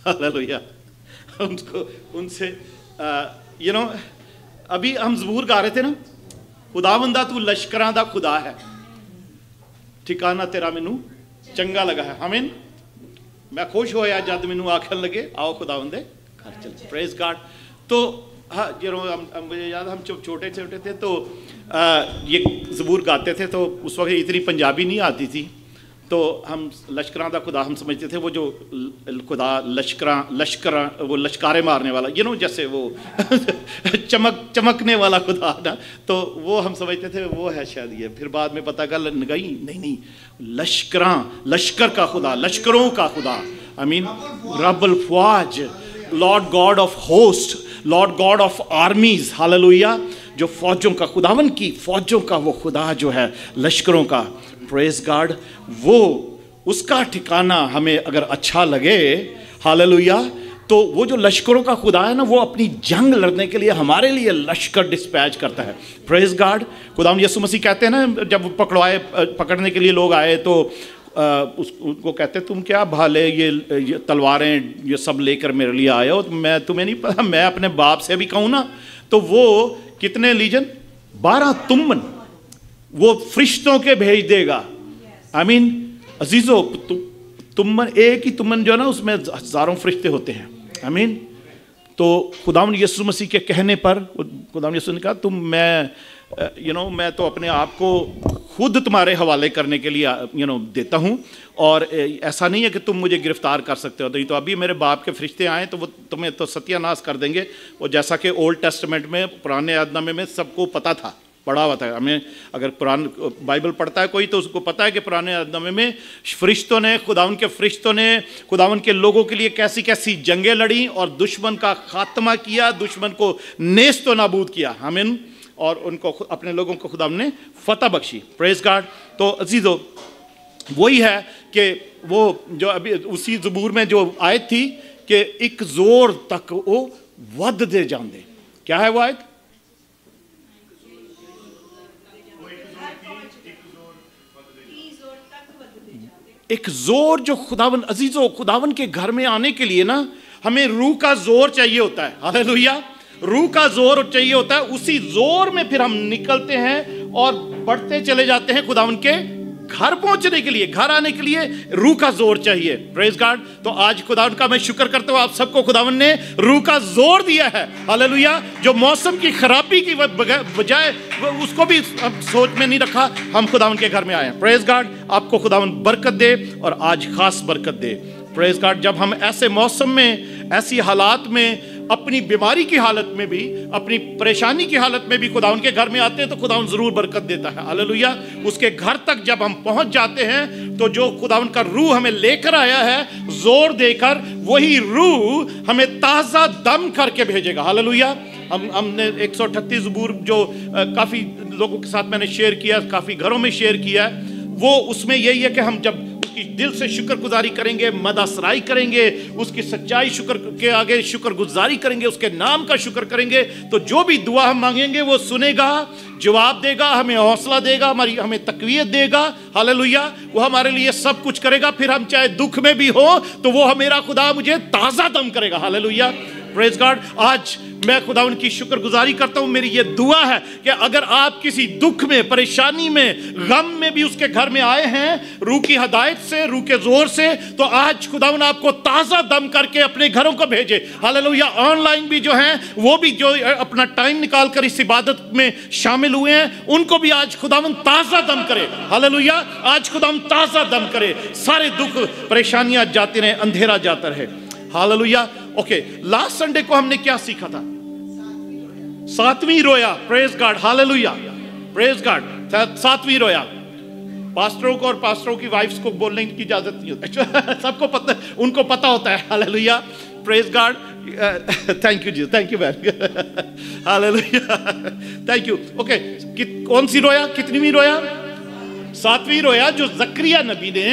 Hallelujah. उनको उनसे अभी हम ज़बूर गा रहे थे ना, खुदावंदा तू लश्करां दा खुदा है, ठिकाना तेरा मैनू चंगा लगा है। आमीन। मैं खुश होया जद मैनू आखन लगे आओ खुदावंदे घर चल। Praise God. तो हाँ मुझे याद, हम छोटे छोटे थे तो ये ज़बूर गाते थे, तो उस वक्त इतनी पंजाबी नहीं आती थी, तो हम लश्करां दा खुदा हम समझते थे वो जो खुदा लश्कर वो लश्कारे मारने वाला, जैसे वो चमकने वाला खुदा ना, तो वो हम समझते थे वो है शायद ये। फिर बाद में पता गल गई नहीं, लश्कर का खुदा, लश्करों का खुदा। आई मीन रब्बुल फ़वाज, lord God of host, lord God of armies. Hallelujah. जो फौजों का, खुदावन की फौजों का वो खुदा जो है, लश्करों का। Praise God. वो उसका ठिकाना हमें अगर अच्छा लगे, हालेलुया, तो वो जो लश्करों का खुदा है ना, वो अपनी जंग लड़ने के लिए हमारे लिए लश्कर डिस्पैच करता है। Praise God. खुदावन यीशु मसीह कहते हैं ना, जब पकड़ने के लिए लोग आए तो उनको कहते तुम क्या भाले ये तलवारें ये सब लेकर मेरे लिए आए हो, मैं तुम्हें नहीं पता मैं अपने बाप से भी कहूँ ना। तो वो कितने लीजन, 12 तुमन वो फरिश्तों के भेज देगा। आई मीन अजीजो, तुमन एक ही तुमन जो है ना, उसमें हज़ारों फरिश्ते होते हैं। आई मीन तो खुदावंद यीशु मसीह के कहने पर खुदावंद यीशु ने कहा मैं तो अपने आप को खुद तुम्हारे हवाले करने के लिए देता हूँ, और ऐसा नहीं है कि तुम मुझे गिरफ्तार कर सकते हो। तो अभी मेरे बाप के फरिश्ते आए तो वो तुम्हें तो सत्यानाश कर देंगे। और जैसा कि ओल्ड टेस्टामेंट में, पुराने अहदनामे में सबको पता था, पढ़ा हुआ था। हमें अगर पुरान बाइबल पढ़ता है कोई तो उसको पता है कि पुराने अहदनामे में फरिश्तों ने, खुदावन के फरिश्तों ने खुदावन के लोगों के लिए कैसी कैसी जंगें लड़ी और दुश्मन का खात्मा किया, दुश्मन को नेस्त व नाबूद किया। आमीन। और उनको, अपने लोगों को खुदा ने फतह बख्शी। Praise God. तो अजीजो वही है कि वो जो अभी उसी ज़बूर में जो आयत थी कि एक जोर तक वो वध दे जाते। क्या है वो आयत? एक जोर जो खुदावन, अजीजो खुदावन के घर में आने के लिए ना हमें रूह का जोर चाहिए होता है। हालेलुया। रूह का जोर चाहिए होता है। उसी जोर में फिर हम निकलते हैं और बढ़ते चले जाते हैं खुदावन के घर पहुंचने के लिए, घर आने के लिए रूह का जोर चाहिए। Praise God. तो आज खुदावन का मैं शुक्र करता हूं, आप सबको खुदावन ने रूह का जोर दिया है। हालेलुया। जो मौसम की खराबी की बजाय उसको भी सोच में नहीं रखा, हम खुदावन के घर में आए हैं। Praise God. आपको खुदावन बरकत दे और आज खास बरकत दे। Praise God. जब हम ऐसे मौसम में, ऐसी हालात में, अपनी बीमारी की हालत में भी, अपनी परेशानी की हालत में भी खुदावन के घर में आते हैं तो खुदावन जरूर बरकत देता है। हालेलुया। उसके घर तक जब हम पहुंच जाते हैं तो जो खुदावन का रूह हमें लेकर आया है जोर देकर, वही रूह हमें ताज़ा दम करके भेजेगा। हालेलुया। हमने 138 ज़बूर जो काफ़ी लोगों के साथ मैंने शेयर किया, काफ़ी घरों में शेयर किया, वो उसमें यही है कि हम जब उसकी दिल से शुक्रगुजारी करेंगे, मदसराई करेंगे, उसकी सच्चाई शुक्र के आगे शुक्रगुजारी करेंगे, उसके नाम का शुक्र करेंगे, तो जो भी दुआ हम मांगेंगे वो सुनेगा, जवाब देगा, हमें हौसला देगा, हमें तकवीत देगा। हालेलुया। वो हमारे लिए सब कुछ करेगा। फिर हम चाहे दुख में भी हो तो वो मेरा खुदा मुझे ताज़ा दम करेगा। हालेलुया। Praise God. आज मैं खुदा उनकी शुक्रगुजारी करता हूं। मेरी ये दुआ है कि अगर आप किसी दुख में, परेशानी में, गम में भी उसके घर में आए हैं रूह की हदायत से, रूह के जोर से, तो आज खुदावन आपको ताज़ा दम करके अपने घरों को भेजे। हालेलुया। ऑनलाइन भी जो हैं वो भी जो अपना टाइम निकाल कर इस इबादत में शामिल हुए हैं, उनको भी आज खुदावन ताज़ा दम करे। हालेलुया। आज खुदावन ताज़ा दम करे। सारे दुख परेशानियां जाते रहे, अंधेरा जाता रहे। हालेलुया। ओके, लास्ट संडे को हमने क्या सीखा था? 7वीं रोया। Praise God. Hallelujah. Praise God. 7वीं रोया। पास्टरों को और पास्टरों की वाइफ्स को बोलने की इजाजत नहीं होती, सबको पता, उनको पता होता है। Hallelujah. Praise God. Thank you जी, thank you man. Hallelujah. Thank you. Okay, कौन सी रोया? कितनीवीं रोया? 7वीं रोया, जो जकरिया नबी ने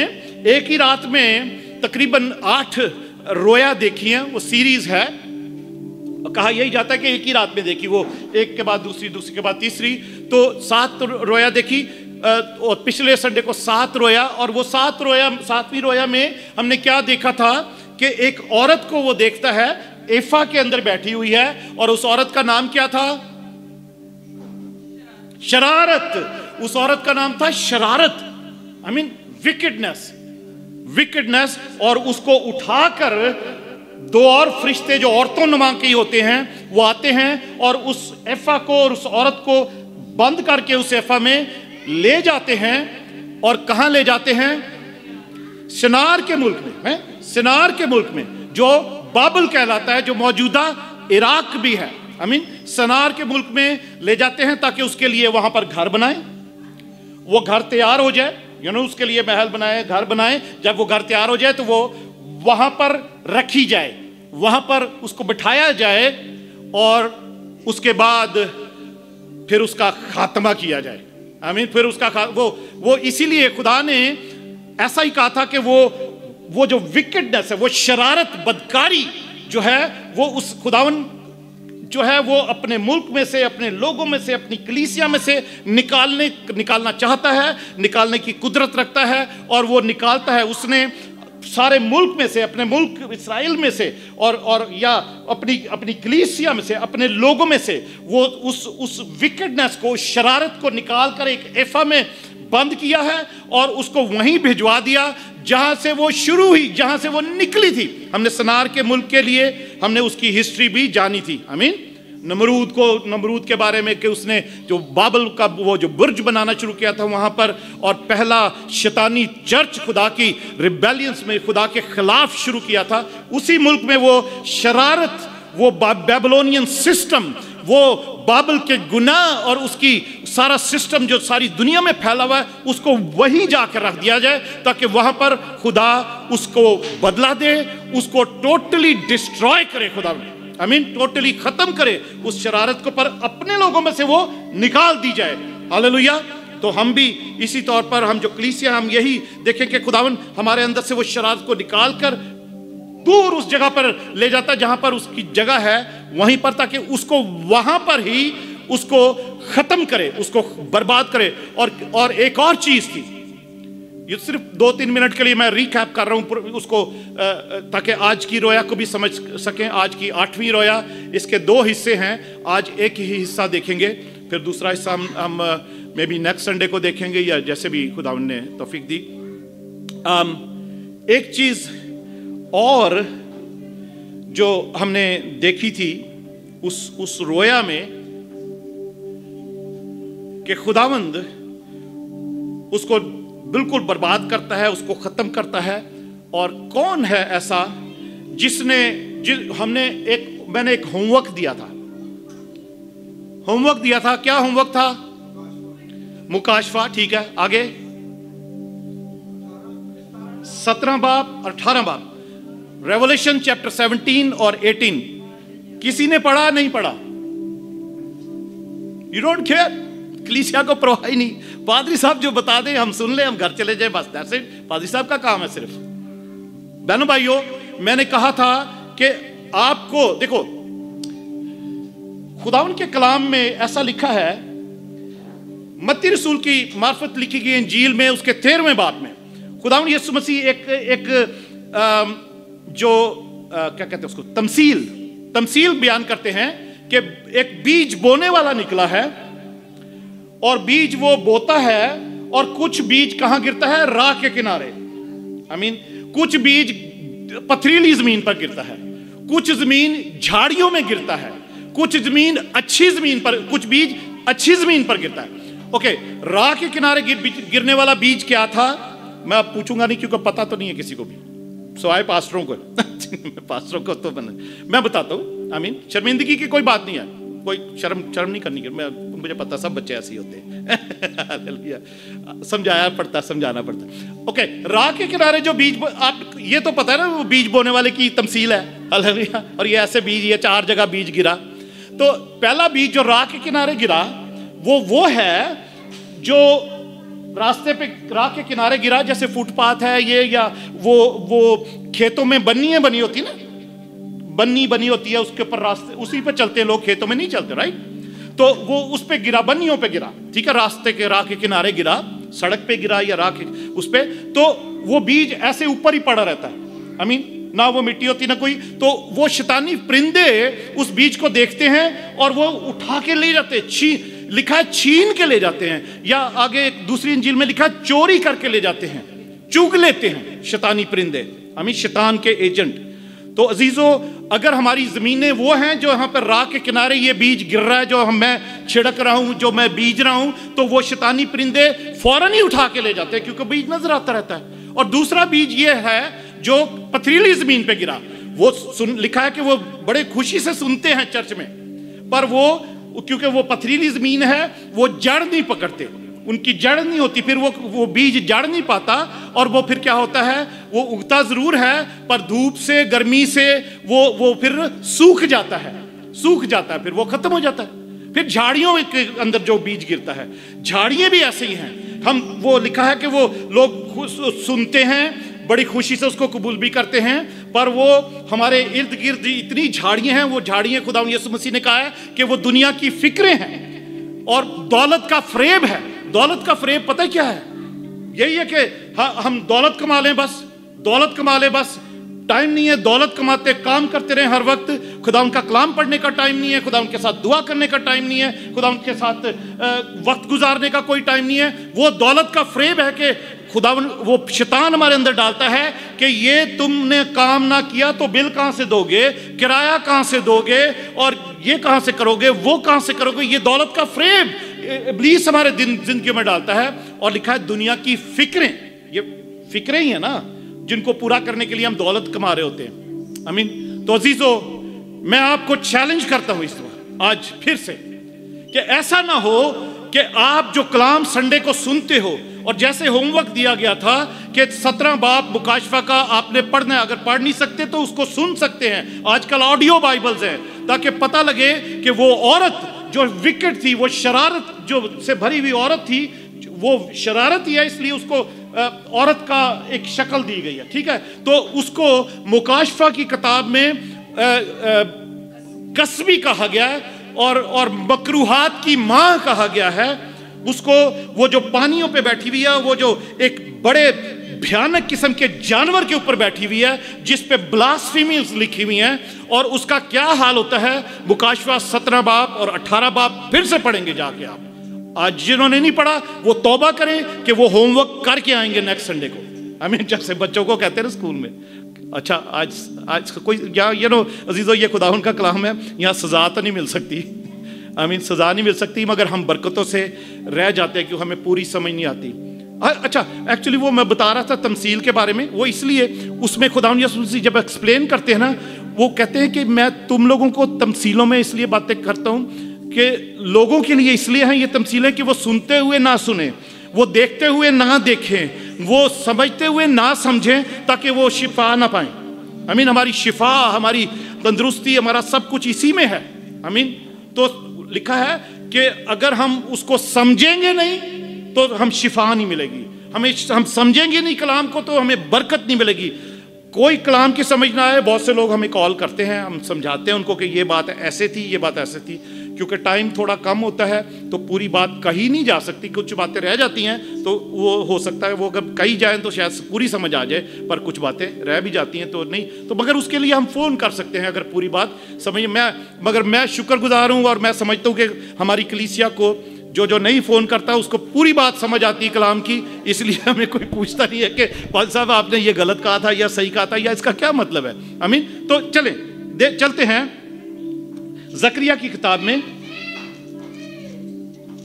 एक ही रात में तकरीबन 8 रोया देखी है। वो सीरीज है, कहा यही जाता है कि एक ही रात में देखी, वो एक के बाद दूसरी, दूसरी के बाद तीसरी, तो 7 रोया देखी। और पिछले संडे को 7 रोया, और वो 7 रोया, 7वीं रोया में हमने क्या देखा था कि एक औरत को वो देखता है एफा के अंदर बैठी हुई है, और उस औरत का नाम क्या था? शरारत। उस औरत का नाम था शरारत, आई मीन विकेडनेस। और उसको उठाकर दो और फरिश्ते जो औरतों नुमा के होते हैं वो आते हैं और उस एफा को और उस औरत को बंद करके उस एफा में ले जाते हैं। और कहां ले जाते हैं? शिनार के मुल्क में, शिनार के मुल्क में जो बाबल कहलाता है, जो मौजूदा इराक भी है। आई मीन शिनार के मुल्क में ले जाते हैं ताकि उसके लिए वहां पर घर बनाए, वो घर तैयार हो जाए, उसके लिए महल बनाए, घर बनाए। जब वो घर तैयार हो जाए तो वो वहां पर रखी जाए, वहां पर उसको बिठाया जाए, और उसके बाद फिर उसका खात्मा किया जाए। आई मीन फिर उसका वो इसीलिए खुदा ने ऐसा ही कहा था कि वो जो विकेडनेस है, वो शरारत, बदकारी जो है, वो उस खुदावन जो है वो अपने मुल्क में से, अपने लोगों में से, अपनी कलीसिया में से निकालना चाहता है, निकालने की कुदरत रखता है, और वो निकालता है। उसने सारे मुल्क में से, अपने मुल्क इस्राएल में से, और या अपनी कलीसिया में से, अपने लोगों में से वो उस विकेडनेस को, शरारत को निकाल कर एक एफा में बंद किया है, और उसको वहीं भिजवा दिया जहां से वो शुरू हुई, जहां से वो निकली थी। हमने शिनार के मुल्क के लिए हमने उसकी हिस्ट्री भी जानी थी। आई मीन नमरूद के बारे में कि उसने जो बाबल का वो जो बुर्ज बनाना शुरू किया था वहां पर, और पहला शैतानी चर्च खुदा की रिबेलियंस में खुदा के खिलाफ शुरू किया था। उसी मुल्क में वो शरारत, वो बेबीलोनियन सिस्टम, वो बाबल के गुनाह और उसकी सारा सिस्टम जो सारी दुनिया में फैला हुआ है, उसको वहीं जाकर रख दिया जाए ताकि वहां पर खुदा उसको बदला दे, उसको टोटली डिस्ट्रॉय करे, खुदा आई मीन टोटली खत्म करे उस शरारत को, पर अपने लोगों में से वो निकाल दी जाए। हालेलुया। तो हम भी इसी तौर पर, हम जो कलीसिया, हम यही देखें कि खुदावन हमारे अंदर से वो शरारत को निकाल कर दूर उस जगह पर ले जाता है जहां पर उसकी जगह है, वहीं पर, ताकि उसको वहां पर ही उसको खत्म करे, उसको बर्बाद करे। और एक और चीज थी, ये सिर्फ 2-3 मिनट के लिए मैं रिकैप कर रहा हूं उसको, ताकि आज की रोया को भी समझ सकें। आज की 8वीं रोया, इसके 2 हिस्से हैं। आज एक ही हिस्सा देखेंगे, फिर दूसरा हिस्सा हम मे बी नेक्स्ट संडे को देखेंगे, या जैसे भी खुदावन ने तौफीक दी। एक चीज और जो हमने देखी थी उस रोया में, कि खुदावंद उसको बिल्कुल बर्बाद करता है, उसको खत्म करता है। और कौन है ऐसा जिसने मैंने एक होमवर्क दिया था। क्या होमवर्क था? मुकाशफा। ठीक है, आगे 17 बाब और 18 बाब, रेवलेशन चैप्टर 17 और 18। किसी ने पढ़ा? नहीं पढ़ा? You don't care? कलीसिया को परवाह ही नहीं। पादरी साहब जो बता दें हम सुन ले, हम घर चले जाए, बस दैट्स इट। पादरी साहब का काम है सिर्फ। बहनों भाइयों, मैंने कहा था कि आपको देखो, खुदावन के कलाम में ऐसा लिखा है, मत्ती रसूल की मार्फत लिखी गई इंजील में उसके 13वें बाब में खुदावन यीशु मसीह एक क्या कहते हैं उसको, तमसील बयान करते हैं कि एक बीज बोने वाला निकला है, और बीज वो बोता है, और कुछ बीज कहां गिरता है? राह के किनारे। आई मीन कुछ बीज पथरीली जमीन पर गिरता है, कुछ जमीन झाड़ियों में गिरता है, कुछ जमीन अच्छी जमीन पर, कुछ बीज अच्छी जमीन पर गिरता है। ओके, राह के किनारे गिरने वाला बीज क्या था? मैं अब पूछूंगा नहीं, क्योंकि पता तो नहीं है किसी को भी, सवाए पास्टरों को। पास्टरों को तो मैं बताता हूं। आई मीन शर्मिंदगी की कोई बात नहीं है, कोई शर्म नहीं करनी। मुझे पता सब बच्चे ऐसे ही होते हैं। समझाना पड़ता। ओके, राह के किनारे जो बीज, आप ये तो पता है ना, वो बीज बोने वाले की तमसील है। हालेलुया। और ये ऐसे बीज, ये 4 जगह बीज गिरा। तो पहला बीज जो राह के किनारे गिरा, वो है जो रास्ते पे राह के किनारे गिरा, जैसे फुटपाथ है ये, या वो खेतों में बन्नी बनी होती ना, बनी होती है, उसके ऊपर रास्ते, उसी पे चलते हैं लोग, खेतों में नहीं चलते, राइट? तो वो उस पे गिरा, बन्नियों पे गिरा, ठीक है, रास्ते के राह के किनारे गिरा, सड़क पे गिरा या राह के उस पे, तो वो बीज ऐसे ऊपर ही पड़ा रहता है। आई मीन ना वो मिट्टी होती ना कोई, तो वो शैतानी परिंदे उस बीज को देखते हैं और वो उठा के ले जाते हैं, लिखा है छीन के ले जाते हैं, या आगे दूसरी इंजील में लिखा है चोरी करके ले जाते हैं, चुग लेते हैं शैतानी परिंदे, शैतान के एजेंट। तो अजीजों, अगर हमारी ज़मीनें वो हैं जो यहाँ पर राह के किनारे ये बीज गिर रहा है, जो मैं छिड़क रहा हूँ, जो मैं बीज रहा हूँ, तो वो शैतानी परिंदे फौरन ही उठा के ले जाते हैं क्योंकि बीज नजर आता रहता है। और दूसरा बीज ये है जो पथरीली ज़मीन पे गिरा, वो लिखा है कि वो बड़े खुशी से सुनते हैं चर्च में, पर वो क्योंकि वो पथरीली ज़मीन है वो जड़ नहीं पकड़ते, उनकी जड़ नहीं होती, फिर वो बीज जड़ नहीं पाता, और वो फिर क्या होता है, वो उगता ज़रूर है पर धूप से गर्मी से वो फिर सूख जाता है, फिर वो ख़त्म हो जाता है। फिर झाड़ियों के अंदर जो बीज गिरता है, झाड़ियाँ भी ऐसे ही हैं। वो लिखा है कि वो लोग सुनते हैं, बड़ी खुशी से उसको कबूल भी करते हैं, पर वो हमारे इर्द गिर्द इतनी झाड़ियाँ हैं, वो झाड़ियाँ खुदा यीशु मसीह ने कहा है कि वो दुनिया की फिक्रें हैं और दौलत का फ़रेब है। दौलत का फ़रेब पता है क्या है? यही है कि हम दौलत कमा लें बस, टाइम नहीं है दौलत कमाते, काम करते रहे हर वक्त, खुदा उनका कलाम पढ़ने का टाइम नहीं है, खुदा उनके साथ दुआ करने का टाइम नहीं है, खुदा उनके साथ वक्त गुजारने का कोई टाइम नहीं है। वो दौलत का फ़रेब है कि खुदा वो शैतान हमारे अंदर डालता है कि ये तुमने काम ना किया तो बिल कहाँ से दोगे, किराया कहाँ से दोगे, और ये कहाँ से करोगे, वो कहाँ से करोगे। ये दौलत का फ़रेब इब्लीस हमारे जिंदगी में डालता है। और लिखा है दुनिया की फिक्रें, ये फिक्रें ही है ना जिनको पूरा करने के लिए हम दौलत कमा रहे होते हैं। आमीन। तो अजीजों, मैं आपको चैलेंज करता हूं इस वक्त आज फिर से कि ऐसा ना हो कि आप जो कलाम संडे को सुनते हो, और जैसे होमवर्क दिया गया था कि 17 बाब मुकाशफा का आपने पढ़ना है, अगर पढ़ नहीं सकते तो उसको सुन सकते हैं, आजकल ऑडियो बाइबल्स हैं, ताकि पता लगे कि वो औरत जो विकेट थी, वो शरारत जो से भरी हुई औरत थी, वो शरारत ही है इसलिए उसको औरत का एक शक्ल दी गई है, ठीक है। तो उसको मुकाशफा की किताब में कसबी कहा गया है और मकरूहात की माँ कहा गया है उसको। वो जो पानियों पे बैठी हुई है, वो जो एक बड़े भयानक किस्म के जानवर के ऊपर बैठी हुई है जिस पे ब्लास्फेमीज लिखी हुई हैं, और उसका क्या हाल होता है मुकाशफा 17 बाब और 18 बाब फिर से पढ़ेंगे जाके आप। आज जिन्होंने नहीं पढ़ा वो तौबा करें कि वो होमवर्क करके आएंगे नेक्स्ट संडे को। आमीन। जैसे बच्चों को कहते हैं ना स्कूल में, अच्छा आज कोई अजीजों, ये खुदावंद का कलाम है, यहाँ सज़ा तो नहीं मिल सकती, आमीन, सज़ा नहीं मिल सकती, मगर हम बरकतों से रह जाते हैं क्योंकि हमें पूरी समझ नहीं आती। अच्छा, एक्चुअली वो मैं बता रहा था तमसील के बारे में, वो इसलिए उसमें खुदावंद यीशु मसीह जब एक्सप्लेन करते हैं ना, वो कहते हैं कि मैं तुम लोगों को तमसीलों में इसलिए बातें करता हूँ कि लोगों के लिए इसलिए हैं ये तमसीलें कि वो सुनते हुए ना सुने, वो देखते हुए ना देखें, वो समझते हुए ना समझें, ताकि वो शिफा ना पाएं। आमीन। हमारी शिफा, हमारी तंदुरुस्ती, हमारा सब कुछ इसी में है। आमीन। तो लिखा है कि अगर हम उसको समझेंगे नहीं तो हम शिफा नहीं मिलेगी, हम समझेंगे नहीं कलाम को तो हमें बरकत नहीं मिलेगी। कोई कलाम की समझ ना आए, बहुत से लोग हमें कॉल करते हैं, हम समझाते हैं उनको कि ये बात ऐसे थी, ये बात ऐसे थी। क्योंकि टाइम थोड़ा कम होता है तो पूरी बात कही नहीं जा सकती, कुछ बातें रह जाती हैं, तो वो हो सकता है वो अगर कही जाए तो शायद पूरी समझ आ जाए, पर कुछ बातें रह भी जाती हैं तो नहीं, तो मगर उसके लिए हम फ़ोन कर सकते हैं अगर पूरी बात समझ मगर मैं शुक्रगुजार हूँ और मैं समझता हूँ कि हमारी कलीसिया को जो नहीं फ़ोन करता उसको पूरी बात समझ आती है कलाम की, इसलिए हमें कोई पूछता नहीं है कि पाल साहब आपने ये गलत कहा था या सही कहा था या इसका क्या मतलब है। आमीन। तो चलते हैं ज़करिया की किताब में।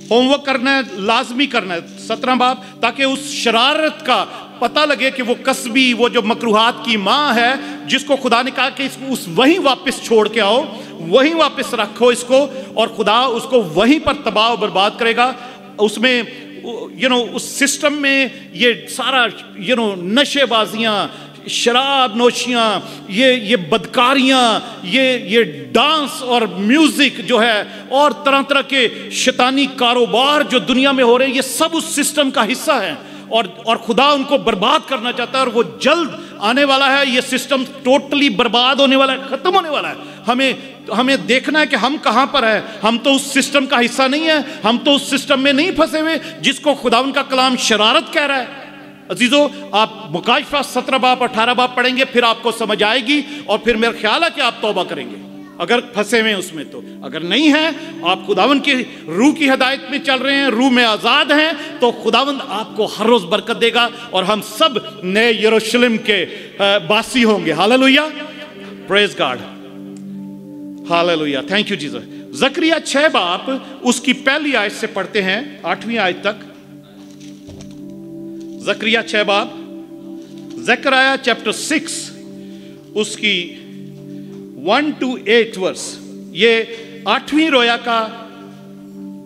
होमवर्क करना है, लाजमी करना है 17 बाब, ताकि उस शरारत का पता लगे कि वो कसबी, वो जो मकरूहात की माँ है, जिसको खुदा ने कहा कि उस वहीं वापस छोड़ के आओ, वहीं वापस रखो इसको, और खुदा उसको वहीं पर तबाह और बर्बाद करेगा। उसमें उस सिस्टम में ये सारा नशेबाजियाँ, शराब नोशियाँ, ये बदकारियाँ, ये डांस और म्यूज़िक जो है, और तरह तरह के शैतानी कारोबार जो दुनिया में हो रहे हैं, ये सब उस सिस्टम का हिस्सा है, और खुदा उनको बर्बाद करना चाहता है, और वो जल्द आने वाला है। ये सिस्टम टोटली बर्बाद होने वाला है, ख़त्म होने वाला है। हमें देखना है कि हम कहाँ पर हैं। हम तो उस सिस्टम का हिस्सा नहीं है, हम तो उस सिस्टम में नहीं फंसे हुए जिसको खुदा उनका कलाम शरारत कह रहा है। अजीजों, आप मुकाशिफा 17 बाब 18 बाब पढ़ेंगे, फिर आपको समझ आएगी, और फिर मेरा ख्याल है कि आप तौबा करेंगे अगर फंसे हुए हैं उसमें। तो अगर नहीं है, आप खुदावंद की रूह की हिदायत में चल रहे हैं, रूह में आज़ाद हैं, तो खुदावंद आपको हर रोज़ बरकत देगा और हम सब नए यरूशलेम के वासी होंगे। Hallelujah, praise God, hallelujah, thank you Jesus. जकरिया 6 बाब उसकी पहली आयत से पढ़ते हैं 8वीं आयत तक। जकरिया 6 बाब, ज़करिया चैप्टर 6 उसकी 1 to 8 वर्स। ये 8वीं रोया का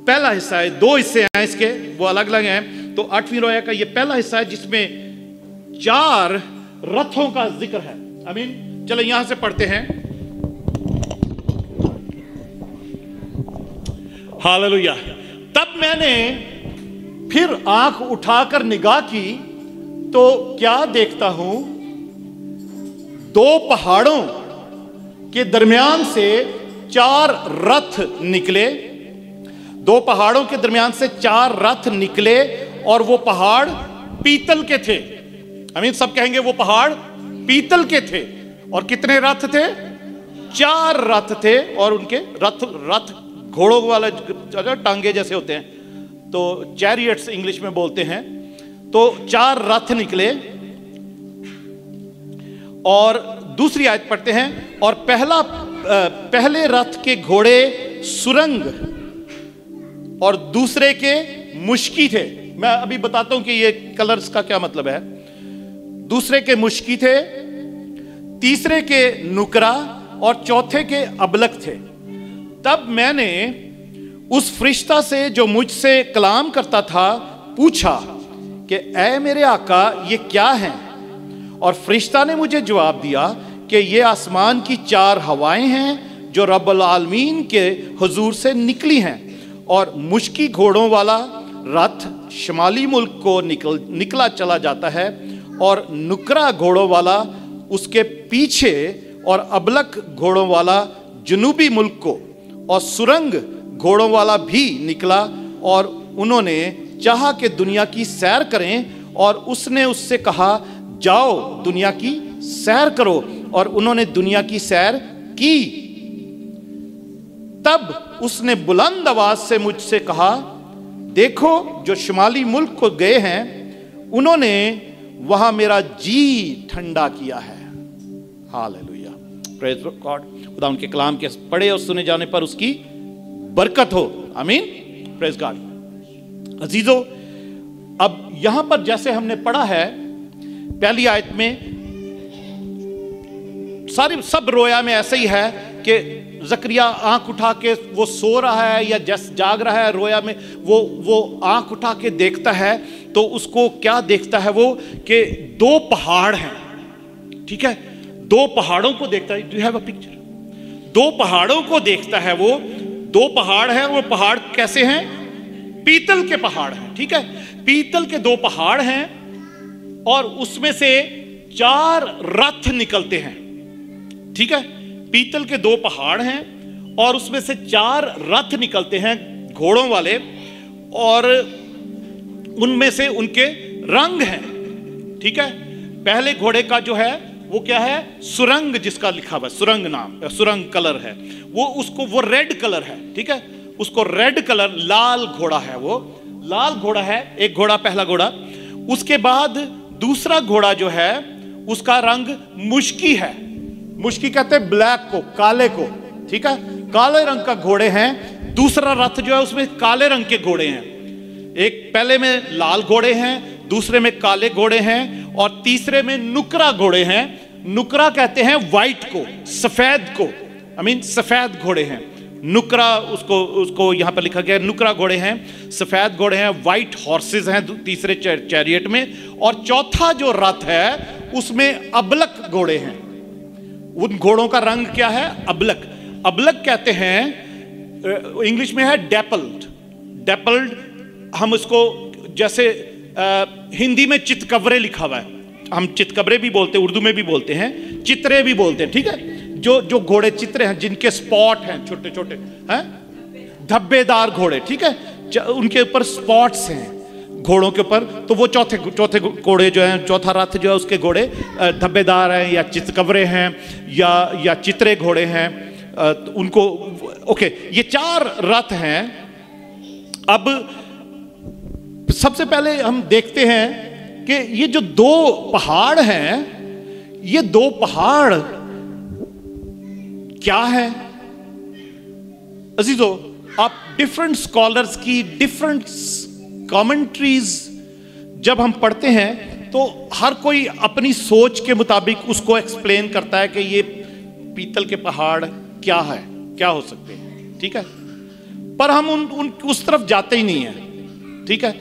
पहला हिस्सा है। 2 हिस्से हैं इसके, वो अलग अलग हैं। तो 8वीं रोया का ये पहला हिस्सा है जिसमें 4 रथों का जिक्र है। आमीन। चलो यहां से पढ़ते हैं। हालेलुया। तब मैंने फिर आंख उठाकर निगाह की तो क्या देखता हूं, 2 पहाड़ों के दरमियान से 4 रथ निकले। 2 पहाड़ों के दरमियान से 4 रथ निकले और वो पहाड़ पीतल के थे। आमीन। सब कहेंगे वो पहाड़ पीतल के थे। और कितने रथ थे? 4 रथ थे। और उनके रथ घोड़ों वाले टांगे जैसे होते हैं, तो चैरियट्स इंग्लिश में बोलते हैं। तो 4 रथ निकले। और दूसरी आयत पढ़ते हैं। और पहले रथ के घोड़े सुरंग और दूसरे के मुश्की थे। मैं अभी बताता हूं कि ये कलर्स का क्या मतलब है। दूसरे के मुश्की थे, तीसरे के नुकरा और चौथे के अबलक थे। तब मैंने उस फरिश्ता से जो मुझसे कलाम करता था पूछा कि ऐ मेरे आका ये क्या है? और फरिश्ता ने मुझे जवाब दिया कि ये आसमान की 4 हवाएं हैं जो रब्बुल आलमीन के हुजूर से निकली हैं। और मुश्की घोड़ों वाला रथ शमाली मुल्क को निकला चला जाता है, और नुकरा घोड़ों वाला उसके पीछे, और अबलक घोड़ों वाला जनूबी मुल्क को, और सुरंग घोड़ों वाला भी निकला। और उन्होंने चाहा कि दुनिया की सैर करें, और उसने उससे कहा जाओ दुनिया की सैर करो। और उन्होंने दुनिया की सैर की। तब उसने बुलंद आवाज से मुझसे कहा देखो जो शुमाली मुल्क को गए हैं उन्होंने वहां मेरा जी ठंडा किया है। Hallelujah, praise God. खुदा उनके कलाम के पढ़े और सुने जाने पर उसकी बरकत हो। आमीन, प्रेज गॉड। अजीजों, अब यहां पर जैसे हमने पढ़ा है पहली आयत में, सारी सब रोया में ऐसे ही है कि ज़करिया आंख उठा के वो सो रहा है या जाग रहा है रोया में, वो आंख उठा के देखता है तो उसको क्या देखता है वो कि 2 पहाड़ हैं। ठीक है, 2 पहाड़ों को देखता है। Do you have a picture? 2 पहाड़ों को देखता है वो। 2 पहाड़ हैं। वो पहाड़ कैसे हैं? पीतल के पहाड़ हैं। ठीक है, पीतल के 2 पहाड़ हैं और उसमें से 4 रथ निकलते हैं। ठीक है, पीतल के 2 पहाड़ हैं और उसमें से 4 रथ निकलते हैं घोड़ों वाले, और उनमें से उनके रंग हैं। ठीक है, पहले घोड़े का जो है वो क्या है? सुरंग, जिसका लिखा हुआ सुरंग नाम, सुरंग कलर है वो रेड कलर है। ठीक है, उसको रेड कलर, लाल घोड़ा है, वो लाल घोड़ा है। एक घोड़ा, पहला घोड़ा। उसके बाद दूसरा घोड़ा जो है उसका रंग मुश्की है। मुश्की कहते हैं ब्लैक को, काले को। ठीक है, काले रंग का घोड़े हैं। दूसरा रथ जो है उसमें काले रंग के घोड़े हैं। एक पहले में लाल घोड़े हैं, दूसरे में काले घोड़े हैं, और तीसरे में नुकरा घोड़े हैं। नुकरा कहते हैं वाइट को, सफेद को। आई मीन सफेद घोड़े हैं। नुकरा उसको यहां पर लिखा गया, नुकरा घोड़े हैं, सफेद घोड़े हैं, वाइट हॉर्सेस हैं तीसरे चैरियट में। और चौथा जो रथ है उसमें अबलक घोड़े हैं। उन घोड़ों का रंग क्या है? अबलक। अबलक कहते हैं, इंग्लिश में है डेपल्ड। डेपल्ड हम उसको जैसे हिंदी में चितकबरे लिखा हुआ है, हम चितकबरे भी बोलते हैं, उर्दू में भी बोलते हैं, चित्रे भी बोलते हैं। ठीक है, जो घोड़े चित्रे हैं जिनके स्पॉट हैं छोटे छोटे हैं, धब्बेदार घोड़े। ठीक है, उनके ऊपर स्पॉट्स हैं। घोड़ों के ऊपर, तो वो चौथे घोड़े जो हैं, चौथा रथ जो है उसके घोड़े धब्बेदार हैं या चितकबरे हैं या चित्रे घोड़े हैं, उनको ओके, ये 4 रथ हैं। अब सबसे पहले हम देखते हैं कि ये जो 2 पहाड़ हैं, ये 2 पहाड़ क्या है? अजीजों, आप डिफरेंट स्कॉलर्स की डिफरेंट कमेंट्रीज जब हम पढ़ते हैं तो हर कोई अपनी सोच के मुताबिक उसको एक्सप्लेन करता है कि ये पीतल के पहाड़ क्या है, क्या हो सकते हैं, ठीक है। पर हम उस तरफ जाते ही नहीं है, ठीक है।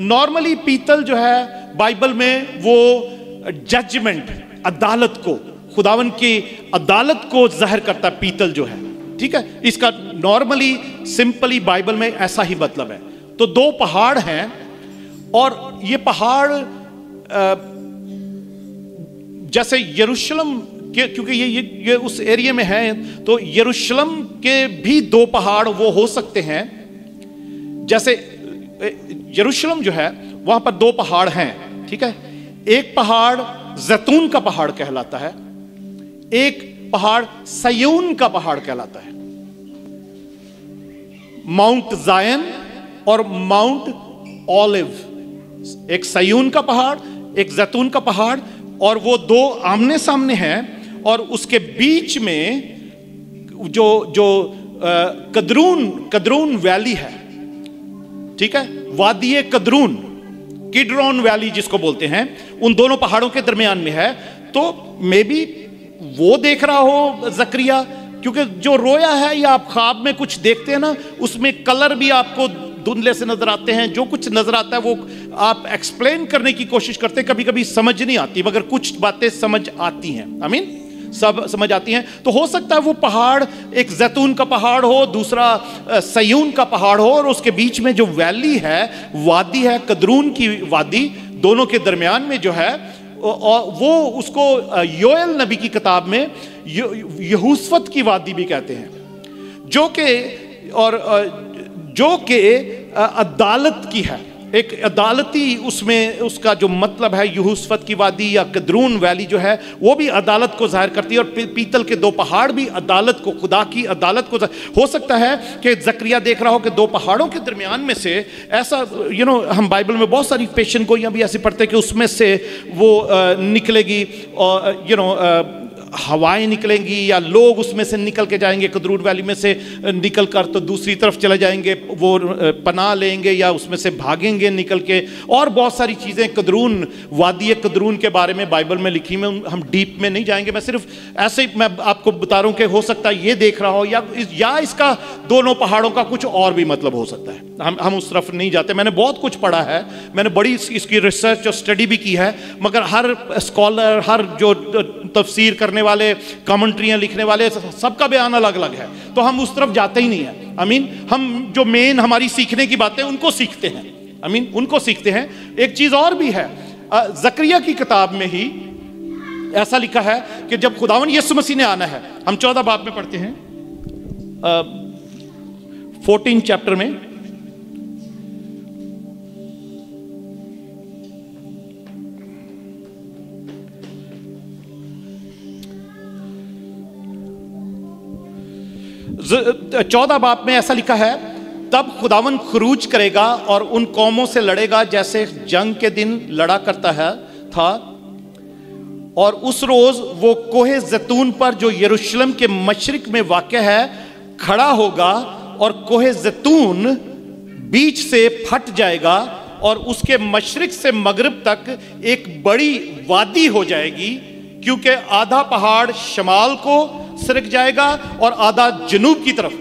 नॉर्मली पीतल जो है बाइबल में वो जजमेंट, अदालत को, खुदावन की अदालत को जाहिर करता है पीतल जो है, ठीक है। इसका नॉर्मली सिंपली बाइबल में ऐसा ही मतलब है। तो 2 पहाड़ हैं और ये पहाड़ जैसे यरूशलेम के, क्योंकि ये उस एरिया में है, तो यरूशलेम के भी 2 पहाड़ वो हो सकते हैं। जैसे यरूशलेम जो है वहां पर 2 पहाड़ हैं, ठीक है। एक पहाड़ जैतून का पहाड़ कहलाता है, एक पहाड़ सयून का पहाड़ कहलाता है। माउंट जायन और माउंट ओलिव, एक सयून का पहाड़, एक जैतून का पहाड़, और वो 2 आमने सामने हैं। और उसके बीच में जो कदरून वैली है, ठीक है, वादी कदरून, किड्रोन वैली जिसको बोलते हैं, उन दोनों पहाड़ों के दरमियान में है। तो मे बी वो देख रहा हो जकरिया, क्योंकि जो रोया है या आप ख्वाब में कुछ देखते हैं ना, उसमें कलर भी आपको धुंधले से नजर आते हैं। जो कुछ नजर आता है वो आप एक्सप्लेन करने की कोशिश करते हैं, कभी कभी समझ नहीं आती, मगर कुछ बातें समझ आती हैं। आमीन, सब समझ आती हैं। तो हो सकता है वो पहाड़ एक जैतून का पहाड़ हो, दूसरा सयून का पहाड़ हो, और उसके बीच में जो वैली है, वादी है, कदरून की वादी, दोनों के दरमियान में जो है, वो उसको योएल नबी की किताब में यहूसफत की वादी भी कहते हैं, जो कि अदालत की है, एक अदालती, उसमें उसका जो मतलब है यहूसफत की वादी या कदरून वैली जो है वो भी अदालत को जाहिर करती है। और पीतल के 2 पहाड़ भी अदालत को, खुदा की अदालत को। हो सकता है कि जकरिया देख रहा हो कि 2 पहाड़ों के दरमियान में से ऐसा, हम बाइबल में बहुत सारी पेशन गोइयां भी ऐसे पढ़ते हैं कि उसमें से वो निकलेगी, और हवाएं निकलेंगी या लोग उसमें से निकल के जाएंगे, कदरून वैली में से निकल कर तो दूसरी तरफ चले जाएंगे, वो पनाह लेंगे या उसमें से भागेंगे निकल के। और बहुत सारी चीज़ें कदरून, वादी कदरून के बारे में बाइबल में लिखी, में हम डीप में नहीं जाएंगे। मैं सिर्फ ऐसे ही मैं आपको बता रहा हूँ कि हो सकता है ये देख रहा हो या इसका दोनों पहाड़ों का कुछ और भी मतलब हो सकता है। हम उस तरफ नहीं जाते। मैंने बहुत कुछ पढ़ा है, मैंने बड़ी इसकी रिसर्च और स्टडी भी की है, मगर हर स्कॉलर, हर जो तफसीर करने वाले, कमेंट्रियां लिखने वाले, सबका बयान अलग अलग है। तो हम उस तरफ जाते ही नहीं है। आमीन, हम जो मेन हमारी सीखने की बातें उनको सीखते हैं। आमीन, उनको सीखते हैं। एक चीज और भी है, जकरिया की किताब में ही ऐसा लिखा है कि जब खुदावन यीशु मसीह ने आना है, हम 14 बाब में पढ़ते हैं, 14 चैप्टर में, चौदह बाब में ऐसा लिखा है, तब खुदावन खरूज करेगा और उन कौमों से लड़ेगा जैसे जंग के दिन लड़ा करता है था। और उस रोज वो कोहे जैतून पर जो यरूशलेम के मशरिक में वाक़या है खड़ा होगा, और कोहे जैतून बीच से फट जाएगा और उसके मशरिक से मगरिब तक एक बड़ी वादी हो जाएगी, क्योंकि आधा पहाड़ शमाल को सरक जाएगा और आधा जनूब की तरफ।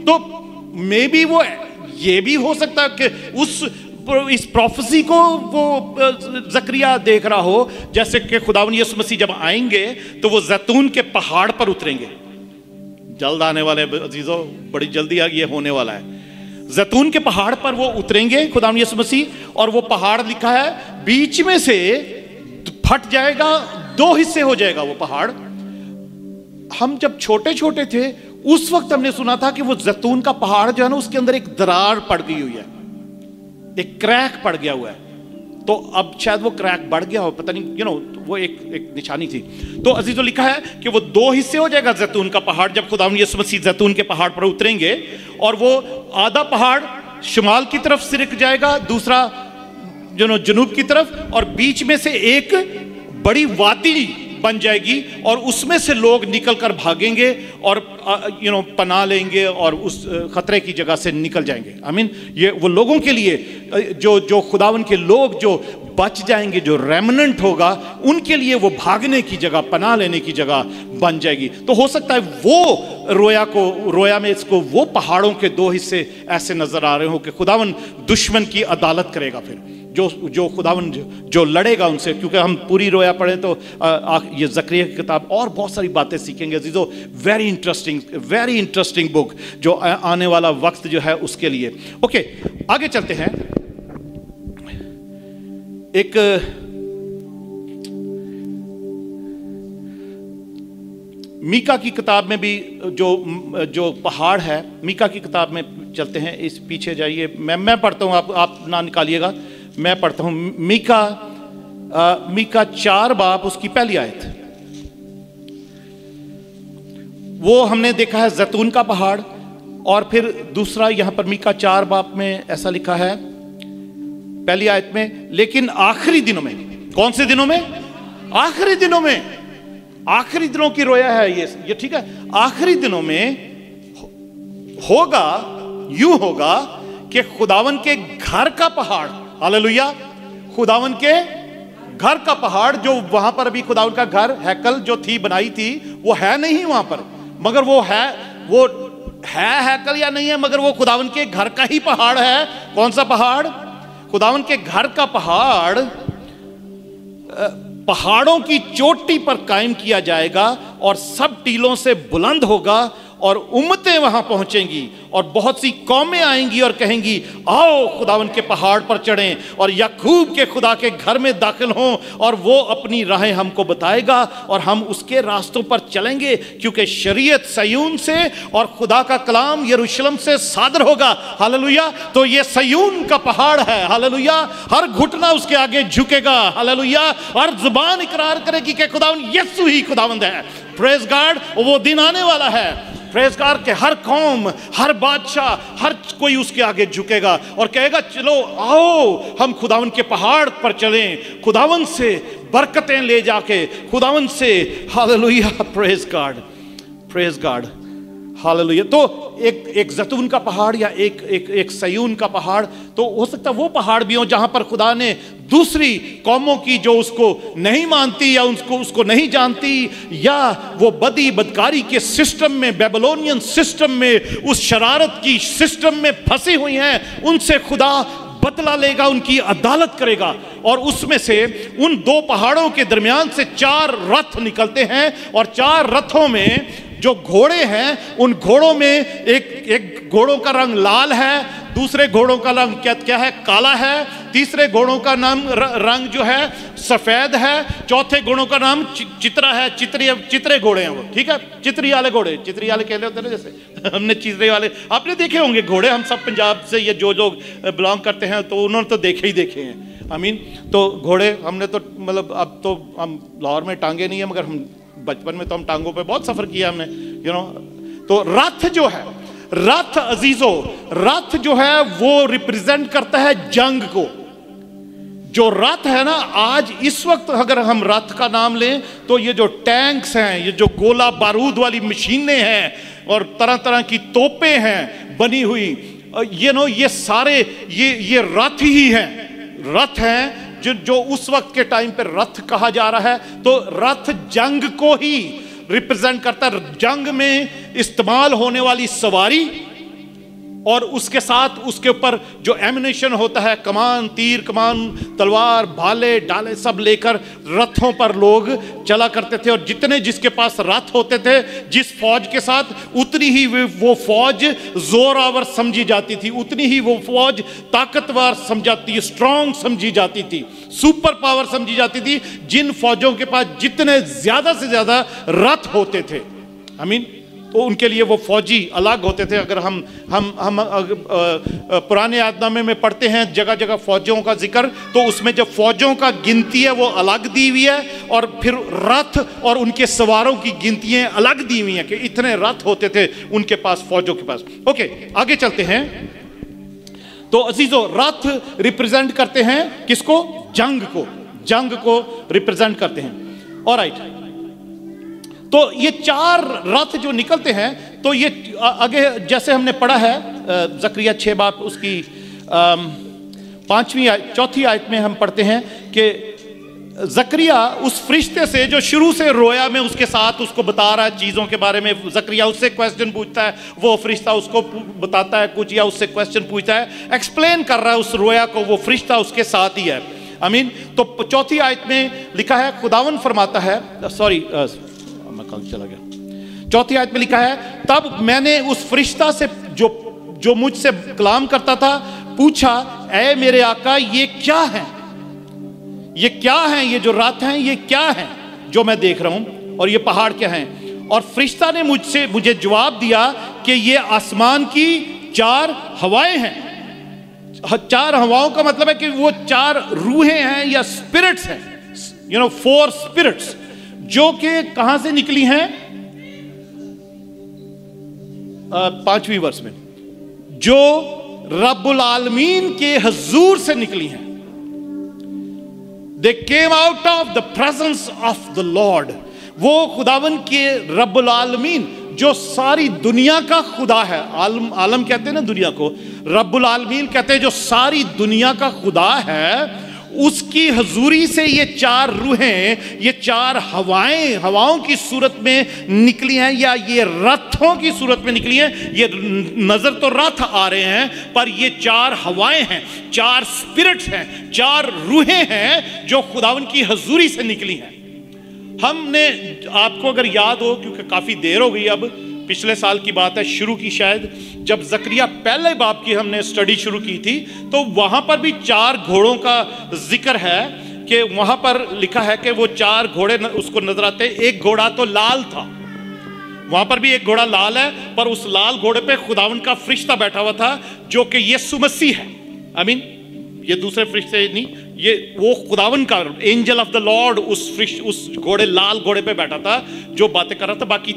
तो मे बी वो ये भी हो सकता है कि इस प्रोफेसी को वो जकरिया देख रहा हो, जैसे कि खुदावन यीशु मसीह जब आएंगे तो वो जैतून के पहाड़ पर उतरेंगे। जल्द आने वाले अजीजों, बड़ी जल्दी ये होने वाला है। जैतून के पहाड़ पर वो उतरेंगे खुदावन यीशु मसीह, और वो पहाड़ लिखा है बीच में से फट जाएगा, 2 हिस्से हो जाएगा वो पहाड़। हम जब छोटे छोटे थे उस वक्त हमने सुना था कि वो जैतून का पहाड़ जो है ना, उसके अंदर एक दरार पड़ गई हुई है, एक क्रैक पड़ गया हुआ है। तो अब शायद वो क्रैक बढ़ गया हो, पता नहीं, वो एक निशानी थी। तो अजीजों लिखा है कि वो 2 हिस्से हो जाएगा जैतून का पहाड़, जब खुदावंद यीशु मसीह जैतून के पहाड़ पर उतरेंगे, और वो आधा पहाड़ शुमाल की तरफ सिरक जाएगा, दूसरा जनूब की तरफ, और बीच में से एक बड़ी वादी बन जाएगी, और उसमें से लोग निकल कर भागेंगे और पनाह लेंगे और उस खतरे की जगह से निकल जाएंगे। आमीन। ये वो लोगों के लिए जो खुदावन के लोग जो बच जाएंगे, जो रेमनेंट होगा, उनके लिए वो भागने की जगह, पनाह लेने की जगह बन जाएगी। तो हो सकता है वो रोया में इसको वो पहाड़ों के 2 हिस्से ऐसे नजर आ रहे हो कि खुदावन दुश्मन की अदालत करेगा, फिर जो खुदावन जो लड़ेगा उनसे। क्योंकि हम पूरी रोया पढ़े तो ये ज़करिया की किताब और बहुत सारी बातें सीखेंगे अजीजों। वेरी इंटरेस्टिंग बुक, जो आने वाला वक्त जो है उसके लिए। ओके, आगे चलते हैं। एक मीका की किताब में भी जो पहाड़ है, मीका की किताब में चलते हैं, इस पीछे जाइए, मैं पढ़ता हूं, आप ना निकालिएगा, मैं पढ़ता हूं। मीका 4 बाब उसकी पहली आयत। वो हमने देखा है जैतून का पहाड़, और फिर दूसरा यहां पर मीका 4 बाब में ऐसा लिखा है पहली आयत में, लेकिन आखिरी दिनों में, कौन से दिनों में? आखिरी दिनों में, आखिरी दिनों की रोया है ये ठीक है। आखिरी दिनों में होगा, यूं होगा कि खुदावन के घर का पहाड़, हालेलुया, खुदावन के घर का पहाड़, जो वहां पर अभी खुदावन का घर, हैकल जो थी बनाई थी, वो है नहीं वहां पर, मगर वो है हैकल या नहीं है, मगर वो खुदावन के घर का ही पहाड़ है। कौन सा पहाड़? खुदावन के घर का पहाड़ पहाड़ों की चोटी पर कायम किया जाएगा, और सब टीलों से बुलंद होगा, और उम्मतें वहां पहुंचेंगी, और बहुत सी कौमें आएंगी और कहेंगी, आओ खुदावन के पहाड़ पर चढ़ें और याकूब के खुदा के घर में दाखिल हों, और वो अपनी राहें हमको बताएगा और हम उसके रास्तों पर चलेंगे, क्योंकि शरीयत सयून से और खुदा का कलाम यरूशलेम से सादर होगा। हालेलुया। तो ये सयून का पहाड़ है, हालेलुया। हर घुटना उसके आगे झुकेगा, हालेलुया, और जुबान इकरार करेगी कि खुदावन यीशु ही खुदावंद है। Praise God. वो दिन आने वाला है, प्रेज गॉड, के हर कौम, हर बादशाह, हर कोई उसके आगे झुकेगा और कहेगा, चलो आओ हम खुदावन के पहाड़ पर चलें, खुदावन से बरकतें ले जाके, खुदावन से, हालेलुया, प्रेज गॉड, हालेलुया। तो एक जैतून का पहाड़ या एक सयून का पहाड़, तो हो सकता है वो पहाड़ भी हो जहां पर खुदा ने दूसरी कौमों की जो उसको नहीं मानती या उसको नहीं जानती, या वो बदकारी के सिस्टम में, बेबीलोनियन सिस्टम में, उस शरारत की सिस्टम में फंसी हुई हैं, उनसे खुदा बदला लेगा, उनकी अदालत करेगा। और उसमें से उन 2 पहाड़ों के दरमियान से 4 रथ निकलते हैं, और 4 रथों में जो घोड़े हैं, उन घोड़ों में एक घोड़ों का रंग लाल है, दूसरे घोड़ों का रंग क्या है? काला है, तीसरे घोड़ों का नाम रंग जो है सफेद है, चौथे घोड़ों का नाम चित्रा है। चित्रे घोड़े हैं वो, ठीक है, चित्री वाले घोड़े, चित्री वाले कहते होते हैं जैसे हमने चित्रे वाले आपने देखे होंगे घोड़े। हम सब पंजाब से ये जो लोग बिलोंग करते हैं तो उन्होंने तो देखे ही देखे हैं। आई मीन, तो घोड़े हमने तो मतलब, अब तो हम लाहौर में टांगे नहीं है, मगर हम बचपन में तो हम टांगों पे बहुत सफर किया हमने, तो रथ जो है, रथ अजीजों, रथ जो है वो रिप्रेजेंट करता है जंग को। जो रथ है ना, आज इस वक्त अगर हम रथ का नाम लें तो ये जो टैंक्स हैं, ये जो गोला बारूद वाली मशीनें हैं और तरह तरह की तोपें हैं बनी हुई, ये सारे ये रथ ही हैं, रथ हैं जो उस वक्त के टाइम पे रथ कहा जा रहा है। तो रथ जंग को ही रिप्रेजेंट करता है, जंग में इस्तेमाल होने वाली सवारी, और उसके साथ उसके ऊपर जो एमिनेशन होता है, कमान, तीर कमान, तलवार, भाले डाले सब लेकर रथों पर लोग चला करते थे। और जितने जिसके पास रथ होते थे, जिस फौज के साथ, उतनी ही वो फौज जोरावर समझी जाती थी, उतनी ही वो फौज ताकतवर समझाती, स्ट्रांग समझी जाती थी, सुपर पावर समझी जाती थी, जिन फौजों के पास जितने ज्यादा से ज्यादा रथ होते थे। आई मीन, तो उनके लिए वो फौजी अलग होते थे। अगर हम पुराने आदनामे में पढ़ते हैं जगह जगह फौजियों का जिक्र, तो उसमें जब फौजियों का गिनती है वो अलग दी हुई है, और फिर रथ और उनके सवारों की गिनतियां अलग दी हुई हैं कि इतने रथ होते थे उनके पास, फौजों के पास। ओके, आगे चलते हैं। तो अजीजों, रथ रिप्रेजेंट करते हैं किसको? जंग को रिप्रेजेंट करते हैं। ऑलराइट, तो ये 4 रथ जो निकलते हैं, तो ये आगे जैसे हमने पढ़ा है जकरिया 6 बाब उसकी 4थी आयत में हम पढ़ते हैं कि जकरिया उस फरिश्ते से जो शुरू से रोया में उसके साथ उसको बता रहा है चीज़ों के बारे में, जकरिया उससे क्वेश्चन पूछता है, वो फरिश्ता उसको बताता है कुछ या उससे क्वेश्चन पूछता है, एक्सप्लेन कर रहा है उस रोया को, वो फरिश्ता उसके साथ ही है। आमीन। तो 4थी आयत में लिखा है, खुदावन फरमाता है, मैं कल चला गया, 4थी आयत में लिखा है, तब मैंने उस फरिश्ता से जो मुझसे कलाम करता था पूछा, ऐ मेरे आका ये क्या है? ये क्या है? ये जो रथ हैं ये क्या है जो मैं देख रहा हूं, और ये पहाड़ क्या हैं? और फरिश्ता ने मुझे जवाब दिया कि ये आसमान की 4 हवाएं हैं। 4 हवाओं का मतलब है कि वो 4 रूहें हैं या स्पिरिट्स हैं, 4 स्पिरिट्स, जो कि कहां से निकली हैं? 5वीं वर्ष में, जो रब्बुल आलमीन के हजूर से निकली हैं। They came out of the presence of the Lord। वो खुदावन के रब्बुल आलमीन जो सारी दुनिया का खुदा है, आलम कहते हैं ना दुनिया को, रब्बुल आलमीन कहते हैं जो सारी दुनिया का खुदा है, उसकी हजूरी से ये 4 रूहें, ये 4 हवाओं की सूरत में निकली हैं, या ये रथों की सूरत में निकली हैं। ये नजर तो रथ आ रहे हैं, पर ये 4 हवाएं हैं, 4 स्पिरिट्स हैं, 4 रूहें हैं जो खुदावन की हजूरी से निकली हैं। हमने, आपको अगर याद हो, क्योंकि काफी देर हो गई, अब पिछले साल की बात है, शुरू की शायद, जब जकरिया पहले बाब की हमने स्टडी शुरू की थी, तो वहां पर भी 4 घोड़ों का जिक्र है कि वहां पर लिखा है कि वो 4 घोड़े उसको नजर आते हैं। एक घोड़ा तो लाल था, वहां पर भी एक घोड़ा लाल है, पर उस लाल घोड़े पे खुदावन का फरिश्ता बैठा हुआ था जो कि यीशु मसीह है। आई मीन, ये दूसरे फरिश्ते नहीं, ये वो खुदावन का एंजल ऑफ द लॉर्ड उस घोड़े, लाल घोड़े पे बैठा था जो बातें कर रहा था। बाकी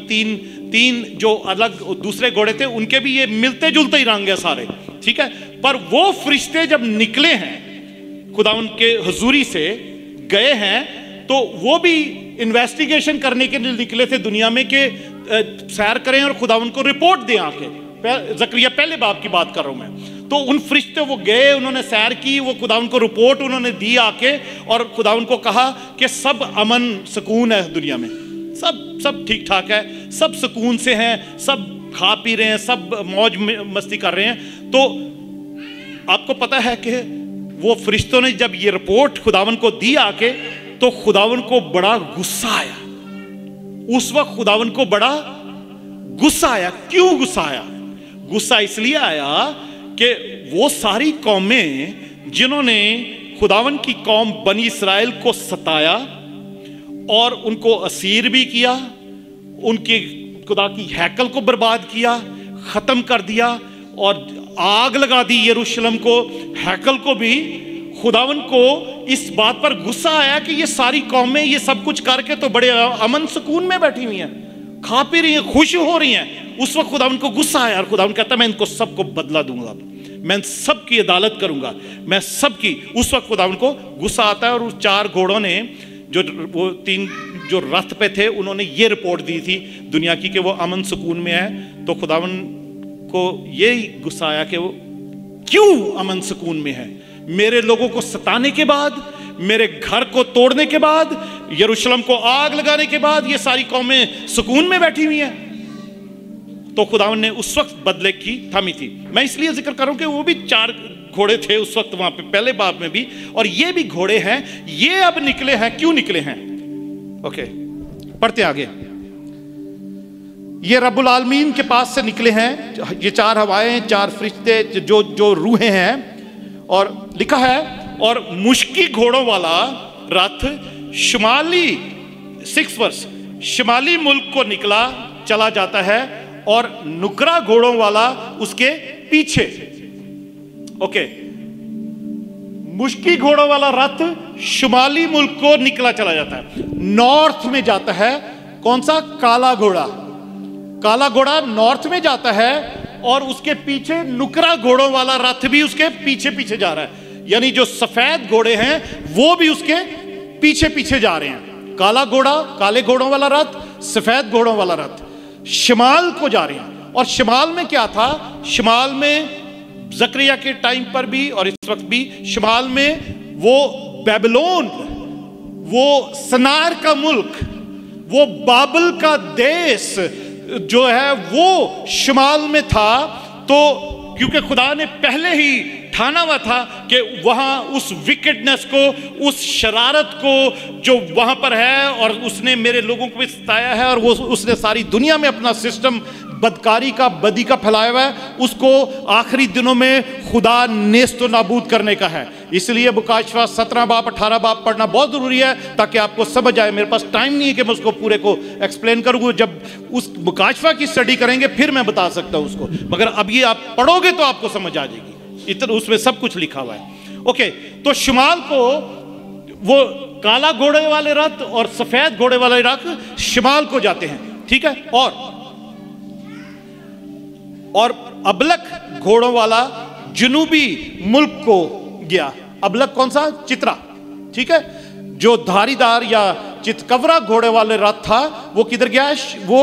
तीन जो अलग दूसरे घोड़े थे उनके भी ये मिलते जुलते ही रंग है सारे, ठीक है। पर वो फरिश्ते जब निकले हैं खुदावन के हुजूरी से गए हैं, तो वो भी इन्वेस्टिगेशन करने के लिए निकले थे दुनिया में कि सैर करें और खुदावन को रिपोर्ट दें आके। जकरिया पहले बाब की बात कर रहा हूं मैं। तो उन फरिश्ते वो गए, उन्होंने सैर की, वो खुदावन को रिपोर्ट उन्होंने दी आके, और खुदावन को कहा कि सब अमन सुकून है दुनिया में, सब ठीक ठाक है, सब सुकून से हैं, सब खा पी रहे हैं, सब मौज मस्ती कर रहे हैं। तो आपको पता है कि वो फरिश्तों ने जब ये रिपोर्ट खुदावन को दी आके, तो खुदावन को बड़ा गुस्सा आया। उस वक्त खुदावन को बड़ा गुस्सा आया। क्यों गुस्सा आया? गुस्सा इसलिए आया कि वो सारी कौमें जिन्होंने खुदावन की कौम बनी इसराइल को सताया और उनको असीर भी किया, उनके खुदा की हैकल को बर्बाद किया, खत्म कर दिया और आग लगा दी यरूशलेम को, हैकल को भी। खुदावन को इस बात पर गुस्सा आया कि ये सारी कौमें ये सब कुछ करके तो बड़े अमन सुकून में बैठी हुई हैं, खा पी रही हैं, खुश हो रही हैं। उस वक्त खुदावन को गुस्सा आया और खुदावन कहता मैं इनको सबको बदला दूंगा, मैं सबकी अदालत करूंगा, मैं सबकी। उस वक्त खुदावन को गुस्सा आता है और उस 4 घोड़ों ने, जो वो 3 जो रथ पे थे, उन्होंने ये रिपोर्ट दी थी दुनिया की कि वो अमन सुकून में है। तो खुदावन को ये गुस्सा आया कि वो क्यों अमन सुकून में है? मेरे लोगों को सताने के बाद, मेरे घर को तोड़ने के बाद, यरूशलेम को आग लगाने के बाद ये सारी कौमें सुकून में बैठी हुई हैं। तो खुदावन ने उस वक्त बदले की थामी थी। मैं इसलिए जिक्र करूं कि वो भी 4 घोड़े थे उस वक्त वहां पे, पहले बाब में भी, और ये भी घोड़े हैं। ये अब निकले हैं, क्यों निकले हैं? ओके, पढ़ते आगे। ये रब्बुल आलमीन के पास से निकले हैं ये 4 हवाएं, 4 फरिश्ते, जो रूहें हैं। और लिखा है, और मुश्की घोड़ों वाला रथ शुमाली 6 वर्ष शिमाली मुल्क को निकला चला जाता है, اور نکرا گھوڑوں والا اس کے پیچھے. اوکے, مشکی گھوڑوں والا رتھ شمالی ملک کو نکلا چلا جاتا ہے, نارتھ میں جاتا ہے. کون سا؟ کالا گھوڑا. کالا گھوڑا نارتھ میں جاتا ہے اور اس کے پیچھے نکرا گھوڑوں والا رتھ بھی اس کے پیچھے پیچھے جا رہا ہے. یعنی جو سفید گھوڑے ہیں وہ بھی اس کے پیچھے پیچھے جا رہے ہیں. کالا گھوڑا, کالے گھوڑوں والا رتھ, سفید گھوڑوں والا رتھ شمال کو جا رہے ہیں. اور شمال میں کیا تھا؟ شمال میں زکریا کے ٹائم پر بھی اور اس وقت بھی شمال میں وہ بیبلون, وہ سنار کا ملک, وہ بابل کا دیس جو ہے وہ شمال میں تھا. تو کیونکہ خدا نے پہلے ہی ٹھانا ہوا تھا کہ وہاں اس وکڈنس کو, اس شرارت کو جو وہاں پر ہے, اور اس نے میرے لوگوں کو بھی ستایا ہے, اور وہ اس نے ساری دنیا میں اپنا سسٹم بدکاری کا, بدی کا پھیلایا ہوا ہے, اس کو آخری دنوں میں خدا نیست و نابود کرنے کا ہے. اس لیے مکاشفہ 17 باب 18 باب پڑھنا بہت ضروری ہے تاکہ آپ کو سمجھ آئے. میرے پاس ٹائم نہیں ہے کہ میں اس کو پورے کو ایکسپلین کروں. جب اس مکاشفہ کی اسٹڈی کریں گے پھر میں بتا سکتا ہوں اس کو, مگر اب یہ آپ پڑھو گے تو آپ کو سمجھ آ جائے گی. اتنا اس میں سب کچھ لکھا ہوا ہے. اوکے, تو شمال کو وہ کالا گھوڑے والے رتھ اور سفید گھوڑے والے رتھ شمال کو جاتے ہیں. ٹھیک ہے, اور ابلک گھوڑوں والا جنوبی ملک کو گیا. ابلک کون سا؟ چترا. ٹھیک ہے, جو دھاری دار یا چتکورا گھوڑے والے رتھ تھا وہ کدھر گیا؟ وہ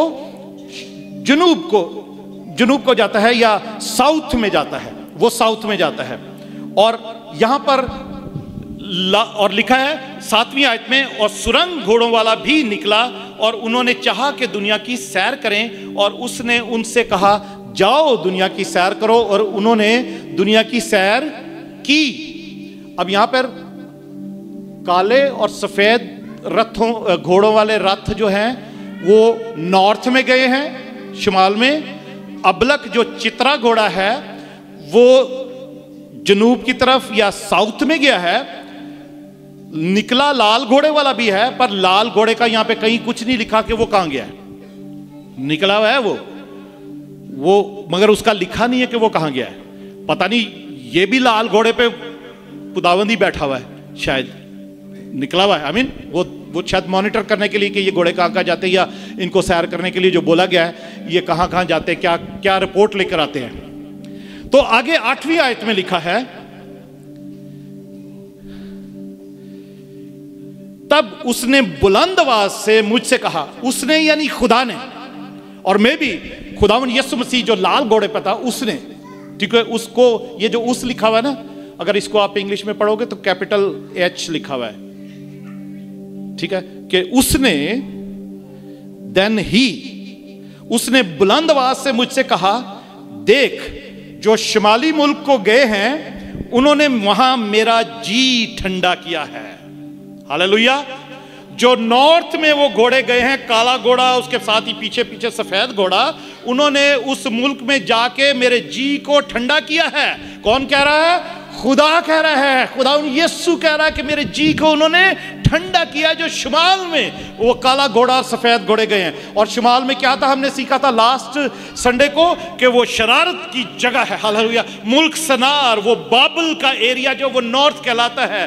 جنوب کو جاتا ہے یا ساؤتھ میں جاتا ہے, وہ ساؤتھ میں جاتا ہے. اور یہاں پر اور لکھا ہے 7ویں آیت میں, اور سرنگ گھوڑوں والا بھی نکلا اور انہوں نے چاہا کہ دنیا کی سیر کریں, اور اس نے ان سے کہا جاؤ دنیا کی سیر کرو, اور انہوں نے دنیا کی سیر کی. اب یہاں پر کالے اور سفید گھوڑوں والے رتھ جو ہیں وہ نارتھ میں گئے ہیں, شمال میں. ابلک جو چترا گھوڑا ہے وہ جنوب کی طرف یا ساؤتھ میں گیا ہے. نکلا لال گھوڑے والا بھی ہے, پر لال گھوڑے کا یہاں پہ کہیں کچھ نہیں لکھا کہ وہ کہاں گیا ہے. نکلا ہوا ہے وہ مگر اس کا لکھا نہیں ہے کہ وہ کہاں گیا ہے. پتہ نہیں, یہ بھی لال گھوڑے پہ خداوند ہی بیٹھا ہوا ہے, شاید نکلا ہوا ہے. آمین. وہ شاید مانیٹر کرنے کے لیے کہ یہ گھوڑے کہاں جاتے ہیں, یا ان کو سیر کرنے کے لیے جو بولا گیا ہے یہ کہاں کہاں جاتے ہیں, کیا رپورٹ لے کر آتے ہیں. تو آگے 8ویں آیت میں لکھا ہے, تب اس نے بلند آواز سے مجھ سے کہا. اس نے یعنی خدا نے, اور میں بھی خداوند یسوع مسیح جو لال گھوڑے پہ تھا اس نے. ٹھیک ہے, اس کو یہ جو اس لکھا ہوا ہے نا, اگر اس کو آپ انگلش میں پڑھو گے تو کیپٹل ایچ لکھا ہوا ہے. ٹھیک ہے, کہ اس نے دین ہی, اس نے بلند آواز سے مجھ سے کہا دیکھ جو شمالی ملک کو گئے ہیں انہوں نے وہاں میرا جی ٹھنڈا کیا ہے. ہاللویا. جو نارتھ میں وہ گھوڑے گئے ہیں, کالا گھوڑا اس کے ساتھ ہی پیچھے پیچھے سفید گھوڑا, انہوں نے اس ملک میں جا کے میرے جی کو ٹھنڈا کیا ہے. کون کہہ رہا ہے؟ خدا کہہ رہا ہے. خدا یسوع کہہ رہا ہے کہ میرے جی کو انہوں نے ٹھنڈا کیا. جو شمال میں وہ کالا گھوڑا اور سفید گھوڑے گئے ہیں. اور شمال میں کیا تھا؟ ہم نے سیکھا تھا لاسٹ سنڈے کو کہ وہ شرارت کی جگہ ہے. ہاللویا. ملک سنار, وہ بابل کا ایریا جو وہ نارتھ کہلاتا ہے,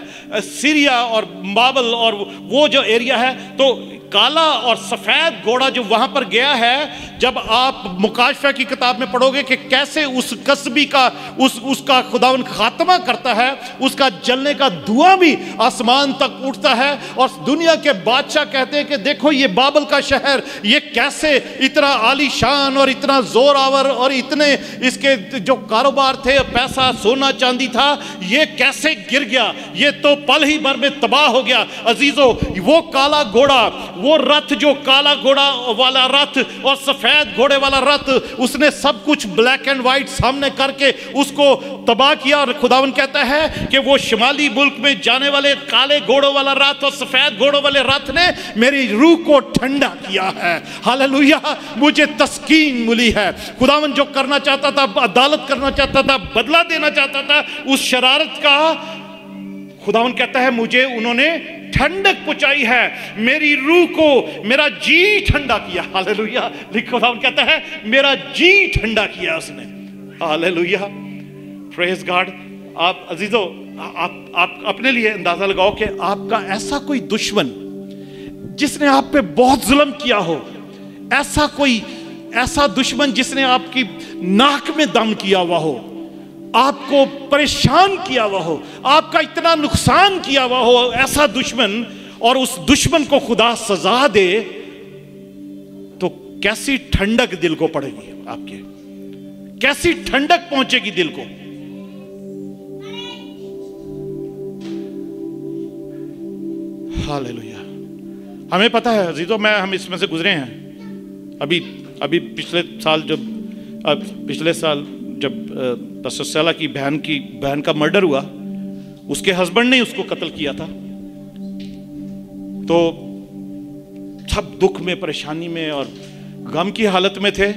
سیریا اور بابل, اور وہ جو ایریا ہے. تو کالا اور سفید گھوڑا جو وہاں پر گیا ہے, جب آپ مکاشفہ کی کتاب میں پڑھو گے کہ کیسے اس قصبی کا اس کا خداوند خاتمہ کرتا ہے, اس کا جلنے کا دھواں بھی آسمان تک اٹھتا ہے, اور دنیا کے بادشاہ کہتے ہیں کہ دیکھو یہ بابل کا شہر یہ کیسے اتنا عالی شان اور اتنا زور آور اور اتنے اس کے جو کاروبار تھے, پیسہ سونا چاندی تھا, یہ کیسے گر گیا, یہ تو پل ہی بھر میں تباہ ہو گیا. عزیزو, وہ کالا گھوڑا, وہ رتھ جو کالا گھوڑا والا رتھ اور سفید گھوڑے والا رتھ, اس نے سب کچھ بلیک اینڈ وائٹ سامنے کر کے اس کو تباہ کیا. اور خداوند کہتا ہے کہ وہ شمالی ملک میں جانے والے کالے گھوڑوں والا رتھ اور سفید گھوڑوں والے رتھ نے میری روح کو ٹھنڈا کیا ہے. ہاللویا. مجھے تسکین ملی ہے. خداوند جو کرنا چاہتا تھا, عدالت کرنا چاہتا تھا, بدلہ دینا چاہتا تھا اس شرارت کا, خداوند کہتا ہے مجھے انہوں نے ठंडक पहुंचाई है, मेरी रूह को मेरा जी ठंडा किया। हालेलुया। लिखो कहता है मेरा जी ठंडा किया उसने। Hallelujah, praise God. आप अजीजों, आप अपने लिए अंदाजा लगाओ कि आपका ऐसा कोई दुश्मन जिसने आप पे बहुत जुल्म किया हो, ऐसा दुश्मन जिसने आपकी नाक में दम किया हुआ हो, आपको परेशान किया हुआ हो, आपका इतना नुकसान किया हुआ हो, ऐसा दुश्मन, और उस दुश्मन को खुदा सजा दे तो कैसी ठंडक दिल को पड़ेगी आपके, कैसी ठंडक पहुंचेगी दिल को। हालेलुया। हमें पता है अजीजों, हम इसमें से गुजरे हैं। अभी पिछले साल जब तसस्सला की बहन का मर्डर हुआ, उसके हस्बैंड ने उसको कत्ल किया था, तो सब दुख में, परेशानी में और गम की हालत में थे।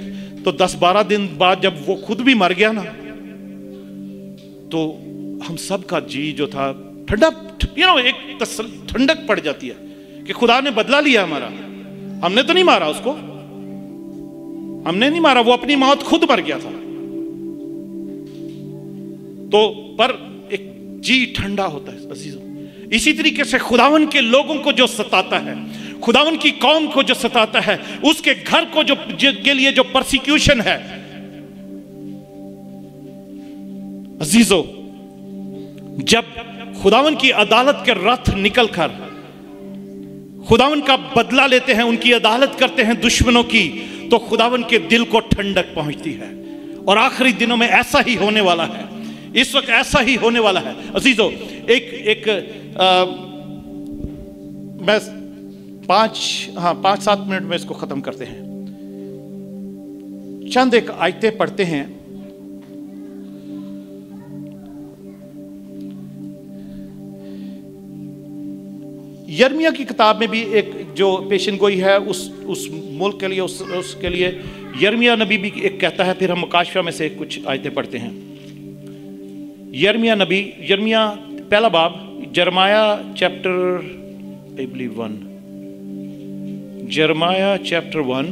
तो 10-12 दिन बाद जब वो खुद भी मर गया ना, तो हम सब का जी जो था ठंडा, एक ठंडक पड़ जाती है कि खुदा ने बदला लिया हमारा। हमने तो नहीं मारा उसको, हमने नहीं मारा, वो अपनी मौत खुद मर गया था। तो पर एक जी ठंडा होता है अजीजों। इसी तरीके से खुदावन के लोगों को जो सताता है, खुदावन की कौम को जो सताता है, उसके घर को जो के लिए जो परसिक्यूशन है अजीजों, जब खुदावन की अदालत के रथ निकलकर खुदावन का बदला लेते हैं, उनकी अदालत करते हैं दुश्मनों की, तो खुदावन के दिल को ठंडक पहुंचती है। और आखिरी दिनों में ऐसा ही होने वाला है, इस वक्त ऐसा ही होने वाला है अजीजों। मैं 5-7 मिनट में इसको खत्म करते हैं। चंद एक आयतें पढ़ते हैं। यर्मिया की किताब में भी एक जो पेशन गोई है उस मुल्क के लिए, उसके लिए यर्मिया नबी भी एक कहता है। फिर हम मुकाशफा में से कुछ आयतें पढ़ते हैं। यर्मिया पहला बाब, Jeremiah chapter I believe 1, Jeremiah chapter 1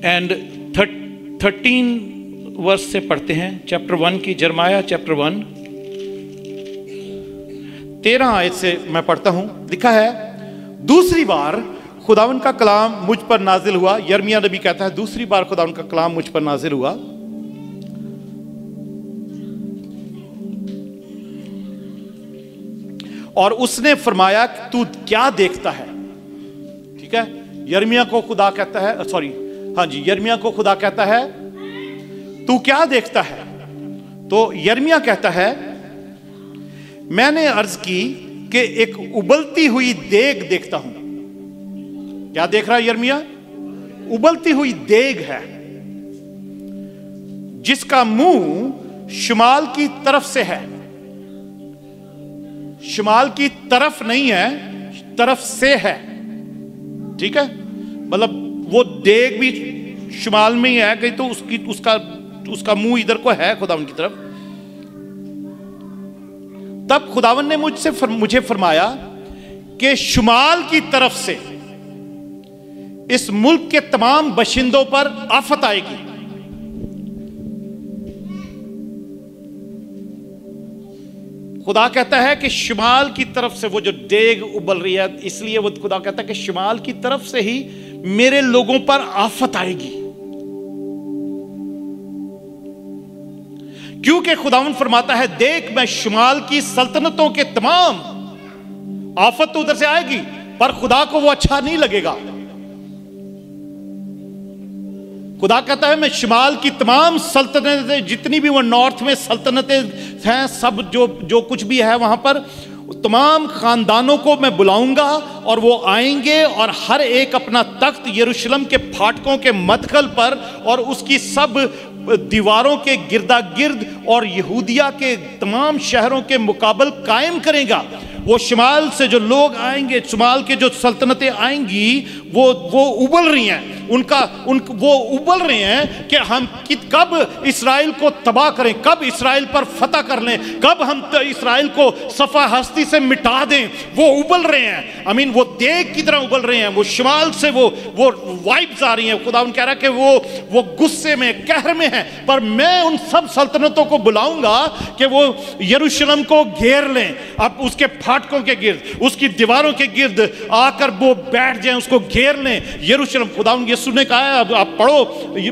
and 13 verse से पढ़ते हैं। चैप्टर 1 की, जरमाया चैप्टर 1 13 आयत से मैं पढ़ता हूं। लिखा है, दूसरी बार खुदावन का कलाम मुझ पर नाजिल हुआ। यर्मिया नबी कहता है दूसरी बार खुदावन का कलाम मुझ पर नाजिल हुआ, और उसने फरमाया कि तू क्या देखता है। ठीक है, यर्मिया को खुदा कहता है, यर्मिया को खुदा कहता है तू क्या देखता है। तो यर्मिया कहता है, मैंने अर्ज की कि एक उबलती हुई देग देखता हूं। क्या देख रहा है यर्मिया? उबलती हुई देग है जिसका मुंह शुमाल की तरफ से है। शुमाल की तरफ नहीं है, तरफ से है। ठीक है, मतलब वो देग भी शुमाल में ही है कहीं, तो उसका मुंह इधर को है खुदावन की तरफ। तब खुदावन ने मुझे फरमाया कि शुमाल की तरफ से इस मुल्क के तमाम बशिंदों पर आफत आएगी। खुदा कहता है कि शुमाल की तरफ से वो जो देग उबल रही है, इसलिए वो खुदा कहता है कि शुमाल की तरफ से ही मेरे लोगों पर आफत आएगी। क्योंकि खुदावन फरमाता है, देख मैं शुमाल की सल्तनतों के तमाम, आफत तो उधर से आएगी पर खुदा को वो अच्छा नहीं लगेगा। खुदा कहता है मैं शुमाल की तमाम सल्तनतें, जितनी भी वो नॉर्थ में सल्तनतें हैं, सब जो कुछ भी है वहां पर, तमाम खानदानों को मैं बुलाऊंगा और वो आएंगे और हर एक अपना तख्त यरूशलेम के फाटकों के मदखल पर और उसकी सब दीवारों के गिरदा गिर्द और यहूदिया के तमाम शहरों के मुकाबल कायम करेगा। वो शुमाल से जो लोग आएंगे, शुमाल के जो सल्तनतें आएंगी, वो उबल रही हैं। वो उबल रहे हैं कि हम कब इस्राएल को तबाह करें, कब इस्राएल पर फतह कर लें, कब हम इस्राएल को सफा हस्ती से मिटा दें। वो उबल रहे हैं, आमीन, वो देग की तरह उबल रहे हैं। वो शिमाल से वो वाइब्स आ रही हैं। खुदा कह रहा है कि वो गुस्से में, कहर में है, पर मैं उन सब सल्तनतों को बुलाऊंगा कि वो यरूशलेम को घेर लें, अब उसके फाटकों के गिर्द, उसकी दीवारों के गिर्द आकर वो बैठ जाएं, उसको घेर लें। यरूशलेम, खुदा यीशु ने कहा है, अब आप पढ़ो,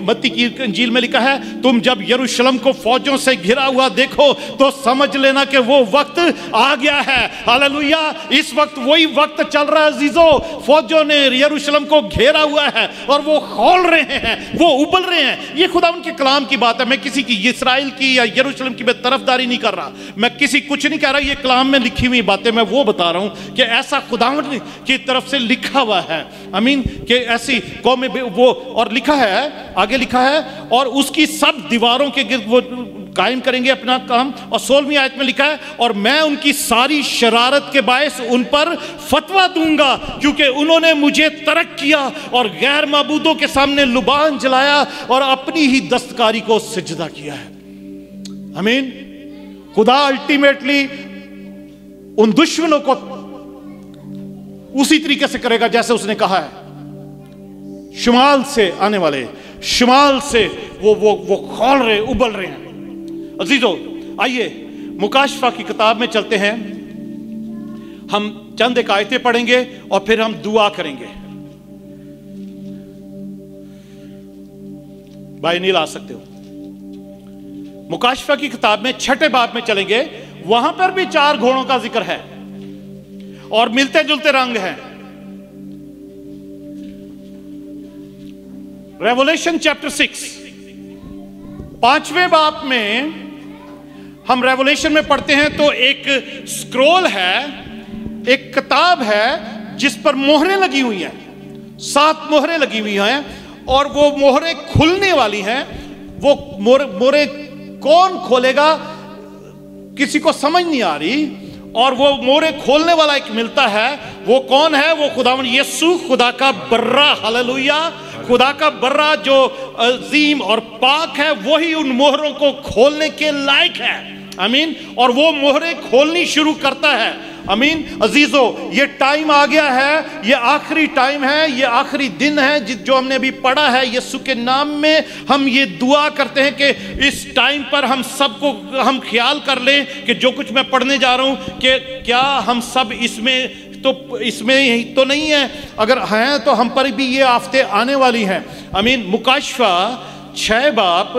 मत्ती की इंजील में लिखा है, तुम जब यरूशलेम को फौजों से घिरा हुआ देखो तो समझ लेना कि वो वक्त आ गया है। हालेलुया, इस वक्त वही वक्त चल रहा है अजीजों। फौजों ने यरूशलेम को घेरा हुआ है और वो खोल रहे हैं, वो उबल रहे हैं। ये खुदा उनके कलाम की बात है। मैं किसी की इस्राएल की या यरूशलेम की मैं तरफदारी नहीं कर रहा, मैं किसी कुछ नहीं कह रहा। ये कलाम में लिखी हुई बातें मैं वो बता रहा हूं कि ऐसा खुदावंद की तरफ से लिखा हुआ है, आमीन, कि ऐसी कौमें वो, और लिखा है, आगे लिखा है, और उसकी सब दीवारों के गिर्द वो कायम करेंगे अपना काम। और 16वीं आयत में लिखा है, और मैं उनकी सारी शरारत के बायस उन पर फतवा दूंगा, क्योंकि उन्होंने मुझे तर्क किया और गैर माबूदों के सामने लुबान जलाया और अपनी ही दस्तकारी को सिजदा किया है। आमीन। खुदा अल्टीमेटली उन दुश्मनों को उसी तरीके से करेगा जैसे उसने कहा है। शुमाल से आने वाले, शुमाल से वो खोल रहे, उबल रहे हैं। अजीजों, आइए मुकाशफा की किताब में चलते हैं। हम चंद एक आयतें पढ़ेंगे और फिर हम दुआ करेंगे। भाई नील आ सकते हो। मुकाशफा की किताब में 6ठे बाब में चलेंगे। वहां पर भी 4 घोड़ों का जिक्र है और मिलते जुलते रंग हैं। रेवलेशन चैप्टर 6 5वें बाब में हम रेवलेशन में पढ़ते हैं तो एक स्क्रोल है, एक किताब है जिस पर मोहरें लगी हुई हैं, 7 मोहरें लगी हुई हैं, और वो मोहरें खुलने वाली हैं। वो मोहरें कौन खोलेगा किसी को समझ नहीं आ रही, और वो मोहरें खोलने वाला एक मिलता है। वो कौन है? वो खुदावंद यीशु, खुदा का बर्रा। हालेलुया, खुदा का बर्रा जो अजीम और पाक है, वही उन मोहरों को खोलने के लायक है। आमीन। और वो मोहरें खोलनी शुरू करता है। आमीन। अजीजों, ये टाइम आ गया है, ये आखिरी टाइम है, ये आखिरी दिन है जो हमने अभी पढ़ा है। यीशु के नाम में हम ये दुआ करते हैं कि इस टाइम पर हम सबको हम ख्याल कर लें कि जो कुछ मैं पढ़ने जा रहा हूं कि क्या हम सब इसमें तो नहीं है। अगर हैं तो हम पर भी ये आफतें आने वाली हैं। आमीन। मुकाशफा 6 बाब,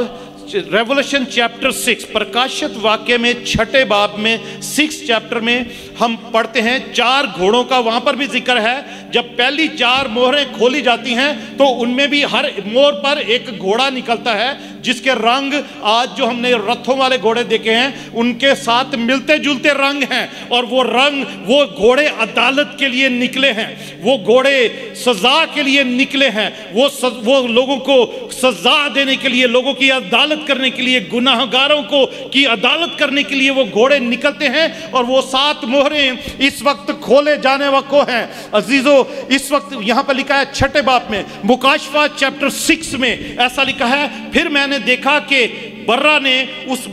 रेवलेशन चैप्टर 6, प्रकाशित वाक्य में 6ठे बाब में 6 चैप्टर में हम पढ़ते हैं 4 घोड़ों का वहां पर भी जिक्र है। जब पहली 4 मोहरें खोली जाती हैं तो उनमें भी हर मोहर पर एक घोड़ा निकलता है जिसके रंग आज जो हमने रथों वाले घोड़े देखे हैं उनके साथ मिलते जुलते रंग हैं। और वो रंग, वो घोड़े अदालत के लिए निकले हैं, वो घोड़े सजा के लिए निकले हैं, वो लोगों को सजा देने के लिए, लोगों की अदालत करने के लिए, गुनाहगारों को की अदालत करने के लिए वो घोड़े निकलते हैं। और वो 7 मोहरें इस वक्त खोले जाने को हैं। अजीजों, इस वक्त यहां पर लिखा है 6ठे बाब में, मुकाशफा चैप्टर 6 में ऐसा लिखा है, फिर मैंने देखा कि बर्रा ने उस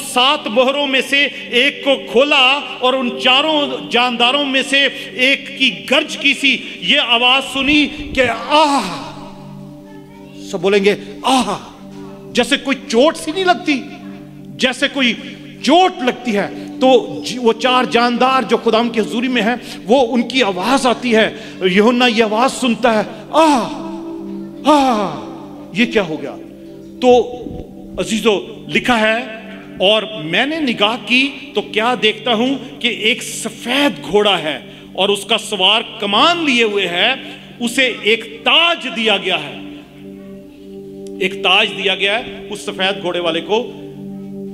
7 मोहरों में से एक को खोला और उन 4 जानदारों में से एक की गर्ज की सी ये आवाज सुनी कि आह। सब बोलेंगे आह। जैसे कोई चोट सी नहीं लगती, जैसे कोई चोट लगती है। तो वो 4 जानदार जो खुदा की हुजूरी में है, वो उनकी आवाज आती है। यूहन्ना ये आवाज सुनता है, आह आह, ये क्या हो गया? तो अजीजों, लिखा है, और मैंने निगाह की तो क्या देखता हूं कि एक सफेद घोड़ा है और उसका सवार कमान लिए हुए है। उसे एक ताज दिया गया है, एक ताज दिया गया है उस सफेद घोड़े वाले को।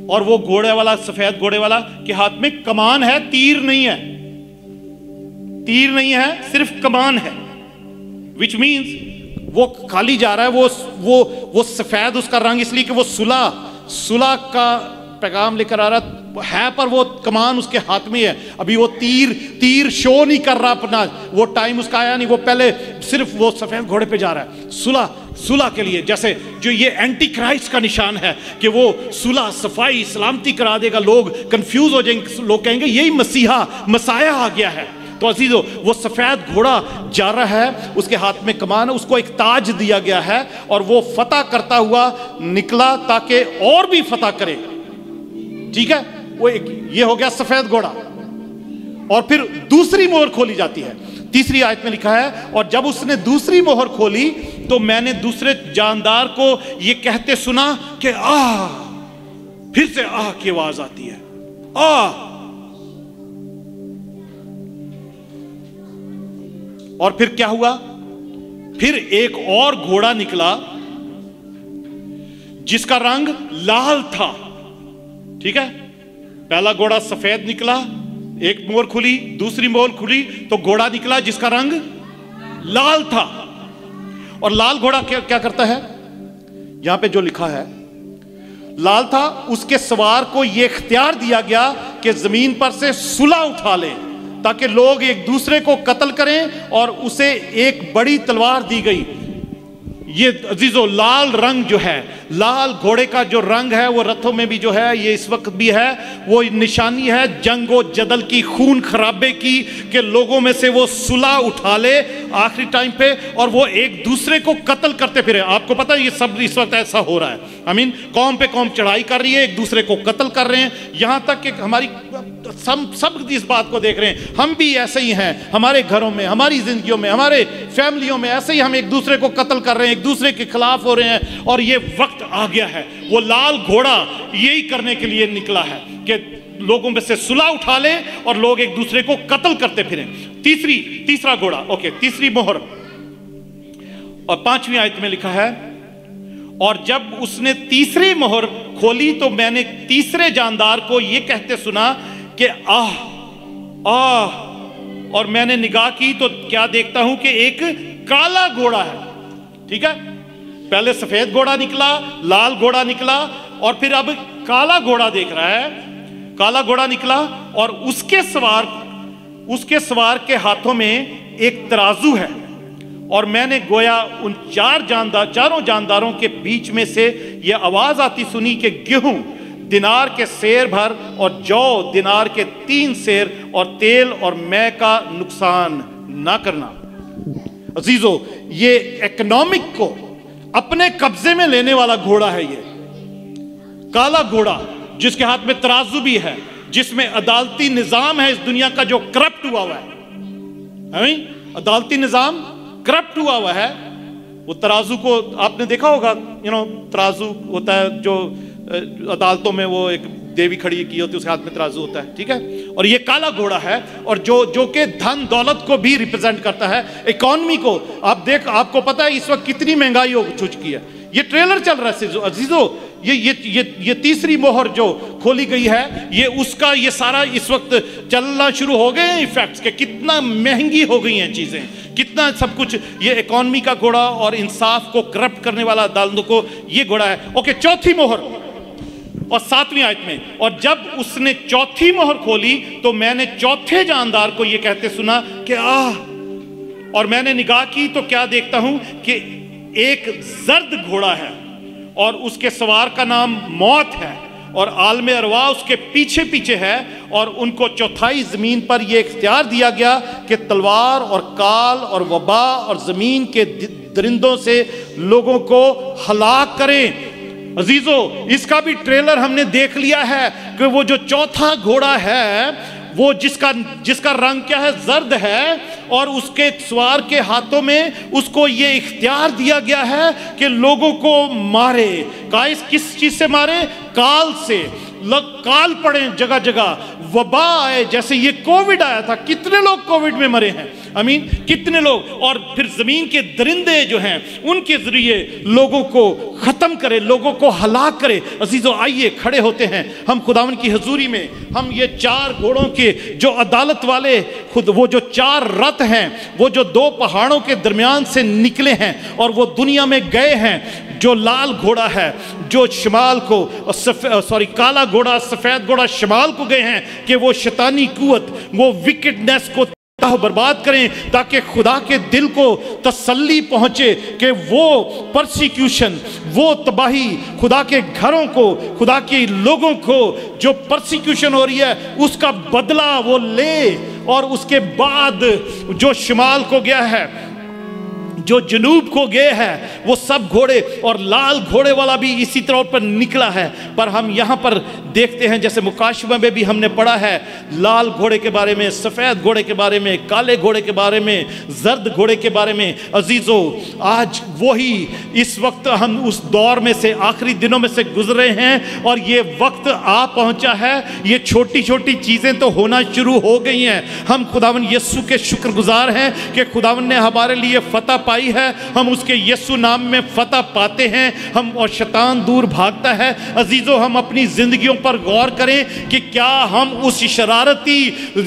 और वो घोड़े वाला, सफेद घोड़े वाला के हाथ में कमान है, तीर नहीं है, तीर नहीं है, सिर्फ कमान है। विच मीन्स वो खाली जा रहा है। वो सफेद उसका रंग इसलिए कि वो सुलह का पैगाम लेकर आ रहा, ہے پر وہ کمان اس کے ہاتھ میں ہے. ابھی وہ تیر شو نہیں کر رہا اپنا, وہ ٹائم اس کا آیا نہیں. وہ پہلے صرف وہ سفید گھوڑے پہ جا رہا ہے صلح کے لیے. جیسے جو یہ اینٹی کرائسٹ کا نشان ہے کہ وہ صلح, صفائی, سلامتی کرا دے گا. لوگ کنفیوز ہو جائیں گے, لوگ کہیں گے یہی مسیحا آ گیا ہے. تو عزیزو وہ سفید گھوڑا جا رہا ہے, اس کے ہاتھ میں کمان ہے, اس کو ایک تاج دیا گیا ہے اور وہ فتح کرتا ہوا نکلا تاکہ اور بھی فتح کرے. ٹھیک ہے, وہ یہ ہو گیا سفید گھوڑا. اور پھر دوسری مہر کھولی جاتی ہے. تیسری آیت میں لکھا ہے, اور جب اس نے دوسری مہر کھولی تو میں نے دوسرے جاندار کو یہ کہتے سنا کہ پھر سے کی آواز آتی ہے, اور پھر کیا ہوا؟ پھر ایک اور گھوڑا نکلا جس کا رنگ لال تھا. ٹھیک ہے, پہلا گھوڑا سفید نکلا, ایک مہر کھلی, دوسری مہر کھلی تو گھوڑا نکلا جس کا رنگ لال تھا. اور لال گھوڑا کیا کرتا ہے؟ یہاں پہ جو لکھا ہے لال تھا, اس کے سوار کو یہ اختیار دیا گیا کہ زمین پر سے صلح اٹھا لے تاکہ لوگ ایک دوسرے کو قتل کریں, اور اسے ایک بڑی تلوار دی گئی. یہ عزیزو لال رنگ جو ہے, لال گھوڑے کا جو رنگ ہے وہ رتھوں میں بھی جو ہے یہ اس وقت بھی ہے, وہ نشانی ہے جنگ و جدل کی, خون خرابے کی, کہ لوگوں میں سے وہ صلح اٹھا لے آخری ٹائم پہ اور وہ ایک دوسرے کو قتل کرتے پھرے. آپ کو پتہ ہے یہ سب اس وقت ایسا ہو رہا ہے. آمین. قوم پہ قوم چڑھائی کر رہی ہے, ایک دوسرے کو قتل کر رہے ہیں, یہاں تک کہ ہماری سب اس بات کو دیکھ رہے ہیں. ہم بھی ایسے ہی ہیں, ہمارے گھروں میں, ہماری زندگیوں میں, ہمارے فیملیوں میں ایسے ہی ہم ایک دوسرے کو قتل کر رہے ہیں, ایک دوسرے کے خلاف ہو رہے ہیں. اور یہ وقت آ گیا ہے, وہ لال گھوڑا یہی کرنے کے لیے نکلا ہے کہ لوگوں میں سے صلح اٹھا لے اور لوگ ایک دوسرے کو قتل کرتے پھریں. تیسرا گھوڑا, تیسری مہر, اور 5ویں آیت میں لکھا ہے, اور جب اس نے تیسری مہر کھولی تو میں نے تیسرے جاندار کو یہ کہتے سنا کہ اور میں نے نگاہ کی تو کیا دیکھتا ہوں کہ ایک کالا گھوڑا ہے. ٹھیک ہے, پہلے سفید گھوڑا نکلا, لال گھوڑا نکلا, اور پھر اب کالا گھوڑا دیکھ رہا ہے. کالا گھوڑا نکلا اور اس کے سوار کے ہاتھوں میں ایک ترازو ہے, اور میں نے گویا ان چاروں جانداروں کے بیچ میں سے یہ آواز آتی سنی کہ گیہوں دینار کے سیر بھر, اور جو دینار کے 3 سیر, اور تیل اور مے کا نقصان نہ کرنا. عزیزو یہ اکنامک کو اپنے قبضے میں لینے والا گھوڑا ہے. یہ کالا گھوڑا جس کے ہاتھ میں ترازو بھی ہے, جس میں عدالتی نظام ہے اس دنیا کا جو کرپٹ ہوا ہے. عدالتی نظام کرپٹ ہوا ہے. وہ ترازو کو آپ نے دیکھا ہوگا, ترازو ہوتا ہے جو عدالتوں میں, وہ ایک دیوی کھڑی کی ہوتی ہے, اس کے ہاتھ میں ترازو ہوتا ہے. ٹھیک ہے, اور یہ کالا گھوڑا ہے, اور جو کہ دھن دولت کو بھی ریپرزینٹ کرتا ہے, اکانومی کو. آپ کو پتا ہے اس وقت کتنی مہنگائی ہو چکی ہے. یہ ٹریلر چل رہا ہے عزیزو, یہ تیسری مہر جو کھولی گئی ہے, یہ سارا اس وقت چلنا شروع ہو گئے ہیں ایفیکٹس کے. کتنا مہنگی ہو گئی ہیں چیزیں, کتنا سب کچھ. یہ اکانومی کا گھوڑا اور انصاف کو کرپٹ کرنے والا عدالتوں کو یہ گھوڑا ہے. چوتھی مہر اور 7ویں آیت میں, اور جب اس نے چوتھی مہر کھولی تو میں نے چوتھے جاندار کو یہ کہتے سنا کہ اور میں نے نگاہ کی تو کیا دیکھتا ہوں کہ ایک زرد گھوڑا ہے, اور اس کے سوار کا نام موت ہے, اور عالم ارواح اس کے پیچھے پیچھے ہے, اور ان کو چوتھائی زمین پر یہ اختیار دیا گیا کہ تلوار اور کال اور وبا اور زمین کے درندوں سے لوگوں کو ہلاک کریں. عزیزو اس کا بھی ٹریلر ہم نے دیکھ لیا ہے کہ وہ جو چوتھا گھوڑا ہے وہ جس کا رنگ کیا ہے, زرد ہے, اور اس کے سوار کے ہاتھوں میں اس کو یہ اختیار دیا گیا ہے کہ لوگوں کو مارے. کس چیز سے مارے؟ کال سے. کال پڑے جگہ جگہ, وبا آئے, جیسے یہ کووڈ آیا تھا, کتنے لوگ کووڈ میں مرے ہیں. آمین, کتنے لوگ. اور پھر زمین کے درندے جو ہیں ان کے ذریعے لوگوں کو ختم کرے, لوگوں کو ہلاک کرے. عزیزو آئیے کھڑے ہوتے ہیں ہم خداوند کی حضوری میں. ہم یہ 4 گھوڑوں کے جو عدالت والے, وہ جو 4 رتھ ہیں, وہ جو 2 پہاڑوں کے درمیان سے نکلے ہیں اور وہ دنیا میں گئے ہیں, جو لال گھوڑا ہے جو شمال کو کالا گھوڑا سفید گھوڑا شمال کو گئے ہیں کہ وہ شیطانی قوت وہ وکڈنس کو برباد کریں تاکہ خدا کے دل کو تسلی پہنچے کہ وہ پرسیکیوشن وہ تباہی خدا کے گھروں کو خدا کے لوگوں کو جو پرسیکیوشن ہو رہی ہے اس کا بدلہ وہ لے، اور اس کے بعد جو شمال کو گیا ہے جو جنوب کو گئے ہے وہ سب گھوڑے، اور لال گھوڑے والا بھی اسی طرح پر نکلا ہے۔ پر ہم یہاں پر دیکھتے ہیں جیسے مکاشفہ میں بھی ہم نے پڑھا ہے لال گھوڑے کے بارے میں، سفید گھوڑے کے بارے میں، کالے گھوڑے کے بارے میں، زرد گھوڑے کے بارے میں۔ عزیزو آج وہی اس وقت ہم اس دور میں سے آخری دنوں میں سے گزرے ہیں، اور یہ وقت آ پہنچا ہے۔ یہ چھوٹی چھوٹی چیزیں تو ہونا شروع ہو گئی ہیں۔ ہم خداوند یسوع کے شکر گزار ہیں کہ خداوند نے ہمارے لیے فتح پائی ہے، ہم اس کے یسوع نام میں فتح پاتے ہیں، ہم اور شیطان دور بھاگتا ہے۔ عزیزو ہم اپنی زندگیوں پر غور کریں کہ کیا ہم اس شرارتی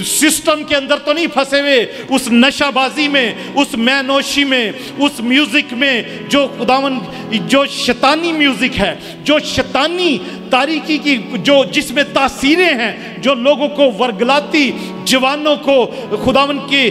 سسٹم کے اندر تو نہیں پھنسے ہوئے، اس نشہ بازی میں، اس مینوشی میں، اس میوزک میں جو خداوند جو شیطانی میوزک ہے، جو شیطانی تاریکی کی جو جس میں تاثیریں ہیں جو لوگوں کو ورگلاتی، جوانوں کو خداوند کے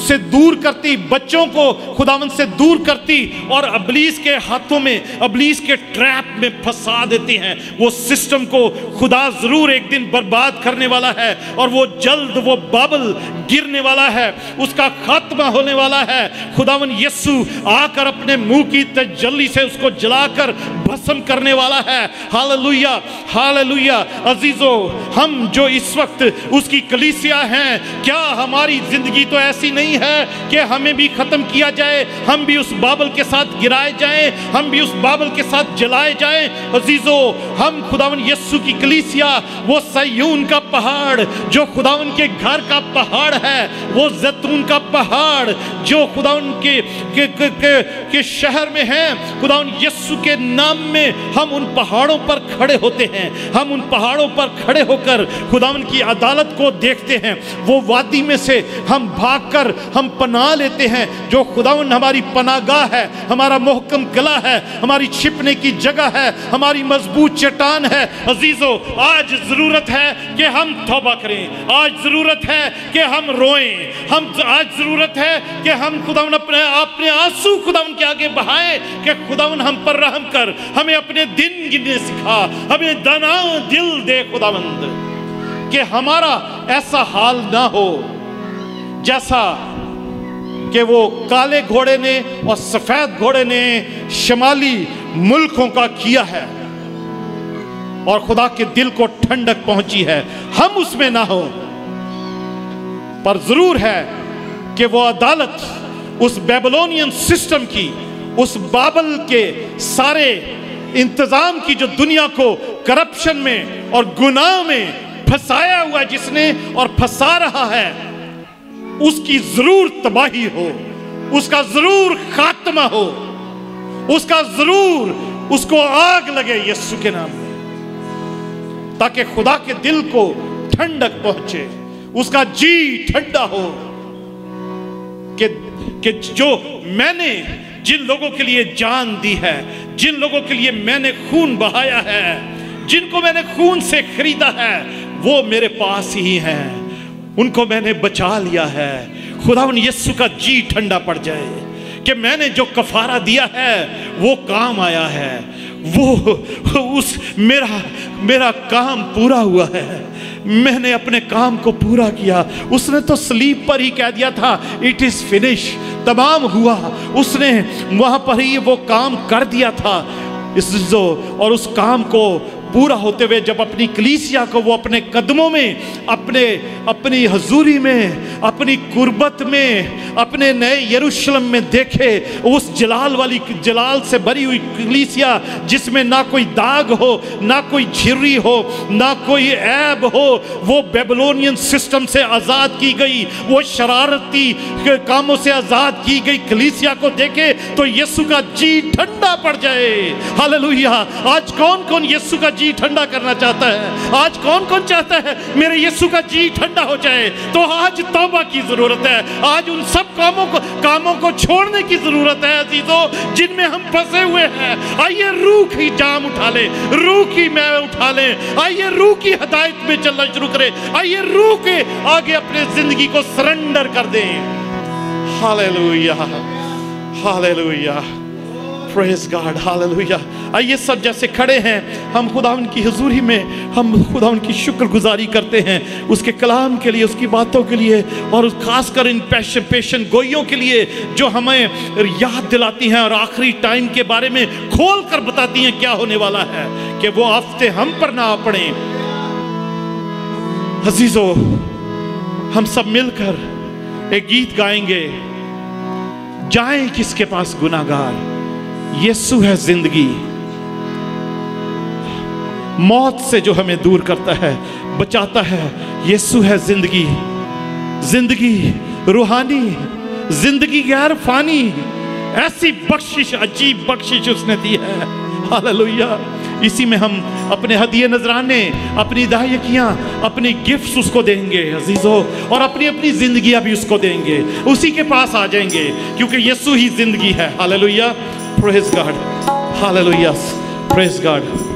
سے دور کرتی، بچوں کو خداوند سے دور کرتی، اور ابلیس کے ہاتھوں میں ابلیس کے ٹریپ میں پھنسا دیتی ہیں۔ وہ سسٹم کو خدا ضرور ایک دن برباد کرنے والا ہے، اور وہ جلد وہ بابل گرنے والا ہے، اس کا خاتمہ ہونے والا ہے۔ خداوند یسوع آ کر اپنے منہ کی تجلی سے اس کو جلا کر بھسم کرنے والا ہے۔ Hallelujah hallelujah. عزیزو ہم جو اس وقت اس کی کلیسیا ہیں، کیا ہماری زندگی تو ایسی نہیں ہے کہ ہمیں بھی ختم کیا جائے، ہم بھی اس بابل کے ساتھ گرائے جائیں، ہم بھی اس بابل کے ساتھ جلائے جائیں؟ عزیزو ہم خداوند یسوع کی کلیسیا، وہ سیون کا پہاڑ جو خداوند کے گھر کا پہاڑ ہے، وہ زیتون کا پہاڑ جو خداوند کے شہر میں ہے، خداوند یسوع کے نام میں ہم ان پہاڑوں پر کھڑے ہوتے ہیں، ہم ان پہاڑوں پر کھڑے ہو کر خداوند کی عدالت کو دیکھتے ہیں۔ وہ وادی میں سے ہم بھاگ کر ہم پناہ لیتے ہیں جو خداوند ہماری پناہ گاہ ہے، ہمارا محکم قلعہ ہے، ہماری چھپنے کی جگہ ہے، ہماری مضبوط چٹان ہے۔ عزیزو آج ضرورت ہے کہ ہم توبہ کریں، آج ضرورت ہے کہ ہم روئیں، آج ضرورت ہے کہ ہم خداوند اپنے آنسو خداوند کے آگے بہائیں کہ خداوند ہم پر رحم کر، ہمیں اپنے دن گننے سکھا، ہمیں دنا دل دے خداوند، کہ ہمارا ایسا حال نہ ہو جیسا کہ وہ کالے گھوڑے نے اور سفید گھوڑے نے شمالی ملکوں کا کیا ہے، اور خدا کے دل کو ٹھنڈک پہنچی ہے۔ ہم اس میں نہ ہو، پر ضرور ہے کہ وہ عدالت اس بیبلونین سسٹم کی، اس بابل کے سارے انتظام کی جو دنیا کو کرپشن میں اور گناہ میں پھنسایا ہوا جس نے اور پھنسا رہا ہے، اس کی ضرور تباہی ہو، اس کا ضرور خاتمہ ہو، اس کا ضرور اس کو آگ لگے یسوع کے نام میں، تاکہ خدا کے دل کو ٹھنڈک پہنچے، اس کا جی ٹھنڈا ہو کہ جو میں نے جن لوگوں کے لیے جان دی ہے، جن لوگوں کے لیے میں نے خون بہایا ہے، جن کو میں نے خون سے خریدا ہے، وہ میرے پاس ہی ہیں، ان کو میں نے بچا لیا ہے۔ خداوند یسوع کا جی ٹھنڈا پڑ جائے کہ میں نے جو کفارہ دیا ہے وہ کام آیا ہے، میرا کام پورا ہوا ہے، میں نے اپنے کام کو پورا کیا۔ اس نے تو صلیب پر ہی کہہ دیا تھا اٹ از فنش، تمام ہوا، اس نے وہاں پر ہی وہ کام کر دیا تھا۔ اور اس کام کو پورا ہوتے ہوئے جب اپنی کلیسیا کو وہ اپنے قدموں میں، اپنی حضوری میں، اپنی قربت میں، اپنے نئے یروشلم میں دیکھے، اس جلال سے بھری ہوئی کلیسیا جس میں نہ کوئی داغ ہو، نہ کوئی جھری ہو، نہ کوئی عیب ہو، وہ بیبلونین سسٹم سے آزاد کی گئی، وہ شرارتی کاموں سے آزاد کی گئی کلیسیا کو دیکھے تو یسوع کا جی ٹھنڈا پڑ جائے۔ ہاللویا۔ آج کون کون یسوع کا جی जी ठंडा करना चाहता है? आज कौन कौन चाहता है मेरे यीशु का जी ठंडा हो जाए? तो आज तौबा की जरूरत है। आज उन सब कामों को छोड़ने की जरूरत है अजीजों, जिनमें हम फंसे हुए हैं। आइए रूह की जाम उठा ले, रूह की मैं उठा ले। आइए रूह की हिदायत में चलना शुरू करें। आइए रूह के आगे अपने जिंदगी को सरेंडर कर दें। Hallelujah, hallelujah, praise God, hallelujah. आइए सब जैसे खड़े हैं, हम खुदावंद की हुजूरी में हम खुदावंद की शुक्रगुजारी करते हैं उसके कलाम के लिए, उसकी बातों के लिए, और खासकर इन पेशन गोइयों के लिए जो हमें याद दिलाती हैं और आखिरी टाइम के बारे में खोल कर बताती हैं क्या होने वाला है, कि वो आफतें हम पर ना आ पड़े। अजीजों, हम सब मिलकर एक गीत गाएंगे, जाएं किसके पास गुनाहगार, यीशु है जिंदगी। मौत से जो हमें दूर करता है, बचाता है, यीशु है जिंदगी। जिंदगी रूहानी, जिंदगी गैर फानी, ऐसी बख्शिश, अजीब बख्शिश उसने दी है। हालेलुया। इसी में हम अपने हदिये नजराने, अपनी दायकियां, अपनी गिफ्ट्स उसको देंगे अजीजों, और अपनी अपनी जिंदगियां भी उसको देंगे। उसी के पास आ जाएंगे, क्योंकि यीशु ही जिंदगी है। Hallelujah, praise God, hallelujah, praise God.